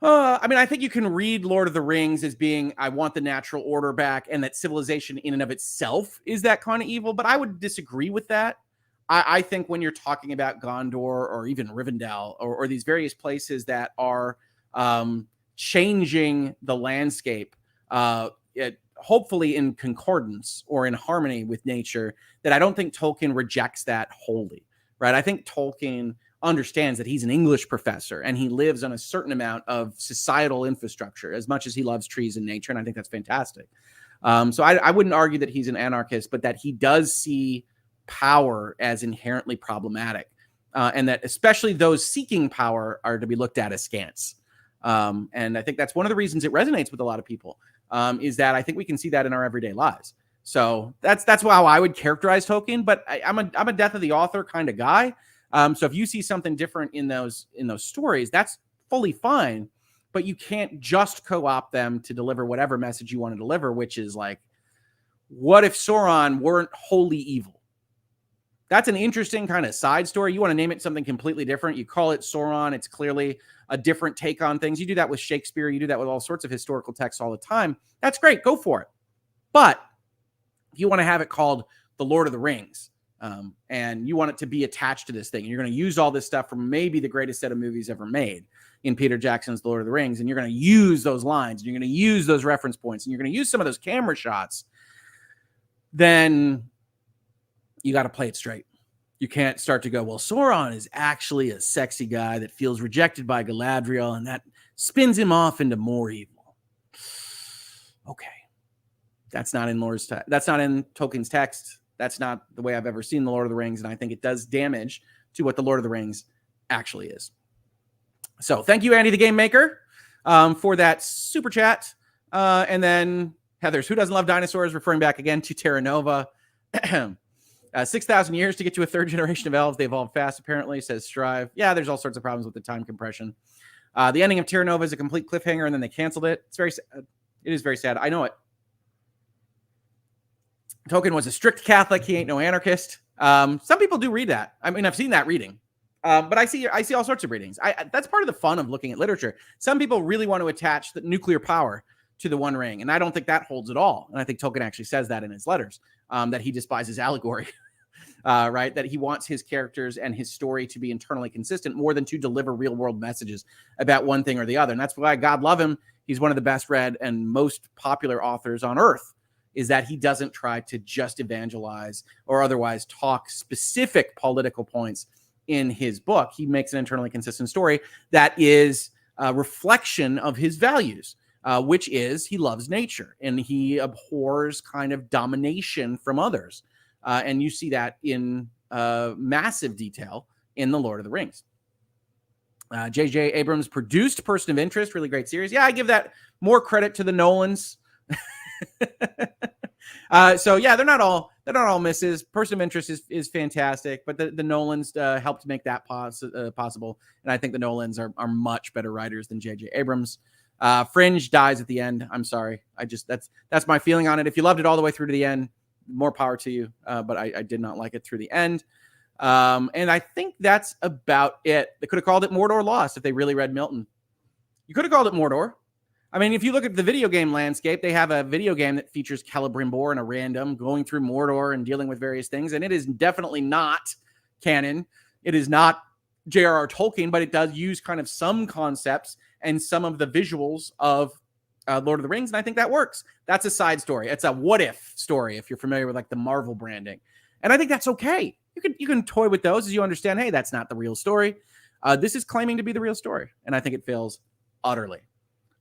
I mean, I think you can read Lord of the Rings as being, I want the natural order back, and that civilization in and of itself is that kind of evil, but I would disagree with that. I think when you're talking about Gondor or even Rivendell or these various places that are changing the landscape, hopefully in concordance or in harmony with nature, that I don't think Tolkien rejects that wholly, right? I think Tolkien understands that he's an English professor and he lives on a certain amount of societal infrastructure as much as he loves trees and nature. And I think that's fantastic. So I wouldn't argue that he's an anarchist, but that he does see power as inherently problematic. And that especially those seeking power are to be looked at askance. And I think that's one of the reasons it resonates with a lot of people, is that I think we can see that in our everyday lives. So that's how I would characterize Tolkien, but I'm a death of the author kind of guy. So if you see something different in those stories, that's fully fine, but you can't just co-opt them to deliver whatever message you want to deliver, which is like, what if Sauron weren't wholly evil? That's an interesting kind of side story. You want to name it something completely different. You call it Sauron. It's clearly a different take on things. You do that with Shakespeare. You do that with all sorts of historical texts all the time. That's great. Go for it. But if you want to have it called The Lord of the Rings, and you want it to be attached to this thing, and you're going to use all this stuff from maybe the greatest set of movies ever made in Peter Jackson's The Lord of the Rings, and you're going to use those lines, and you're going to use those reference points, and you're going to use some of those camera shots, then you got to play it straight. You can't start to go, well, Sauron is actually a sexy guy that feels rejected by Galadriel, and that spins him off into more evil. Okay. That's not in that's not in Tolkien's text. That's not the way I've ever seen The Lord of the Rings, and I think it does damage to what The Lord of the Rings actually is. So thank you, Andy the Game Maker, for that super chat. And then Heather's, who doesn't love dinosaurs, referring back again to Terra Nova. 6,000 years to get to a third generation of elves. They evolved fast, apparently, says Strive. Yeah, there's all sorts of problems with the time compression. The ending of Terra Nova is a complete cliffhanger, and then they canceled it. It's very sad. It is very sad. I know it. Tolkien was a strict Catholic. He ain't no anarchist. Some people do read that. I mean, I've seen that reading. But I see all sorts of readings. That's part of the fun of looking at literature. Some people really want to attach the nuclear power to the One Ring, and I don't think that holds at all. And I think Tolkien actually says that in his letters, that he despises allegory, right? That he wants his characters and his story to be internally consistent more than to deliver real-world messages about one thing or the other. And that's why, God love him, he's one of the best read and most popular authors on earth, is that he doesn't try to just evangelize or otherwise talk specific political points in his book. He makes an internally consistent story that is a reflection of his values, which is he loves nature and he abhors kind of domination from others. And you see that in massive detail in The Lord of the Rings. J.J. Abrams produced Person of Interest, really great series. Yeah, I give that more credit to the Nolans. So yeah, they're not all misses. Person of Interest is fantastic, but the Nolans helped make that possible, and I think the Nolans are much better writers than J.J. Abrams. Fringe dies at the end. I'm sorry. That's my feeling on it. If you loved it all the way through to the end, more power to you. But I did not like it through the end. And I think that's about it. They could have called it Mordor Lost if they really read Milton. You could have called it Mordor. I mean, if you look at the video game landscape, they have a video game that features Celebrimbor and a random going through Mordor and dealing with various things. And it is definitely not canon. It is not J.R.R. Tolkien, but it does use kind of some concepts and some of the visuals of Lord of the Rings. And I think that works. That's a side story. It's a what if story, if you're familiar with like the Marvel branding. And I think that's okay. You can toy with those as you understand, hey, that's not the real story. This is claiming to be the real story. And I think it fails utterly.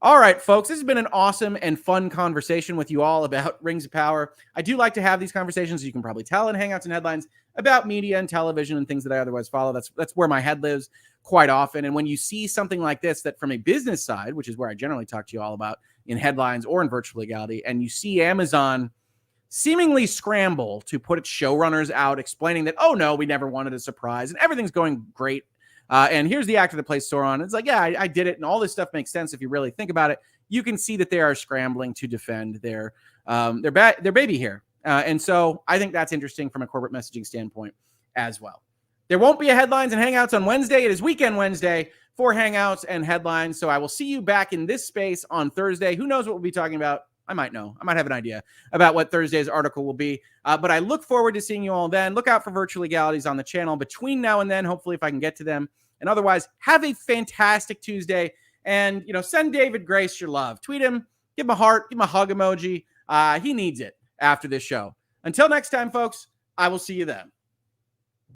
All right, folks, this has been an awesome and fun conversation with you all about Rings of Power. I do like to have these conversations, as you can probably tell, in Hangouts and Headlines about media and television and things that I otherwise follow. That's where my head lives quite often. And when you see something like this, that from a business side, which is where I generally talk to you all about in Headlines or in Virtual Legality, and you see Amazon seemingly scramble to put its showrunners out explaining that, oh no, we never wanted a surprise and everything's going great. And here's the actor that plays Sauron. It's like, yeah, I did it. And all this stuff makes sense if you really think about it. You can see that they are scrambling to defend their baby here. And so I think that's interesting from a corporate messaging standpoint as well. There won't be a Headlines and Hangouts on Wednesday. It is Weekend Wednesday for Hangouts and Headlines. So I will see you back in this space on Thursday. Who knows what we'll be talking about? I might know. I might have an idea about what Thursday's article will be. But I look forward to seeing you all then. Look out for virtual legalities on the channel between now and then, hopefully, if I can get to them. And otherwise, have a fantastic Tuesday. And, send David Grace your love. Tweet him, give him a heart, give him a hug emoji. He needs it after this show. Until next time, folks, I will see you then.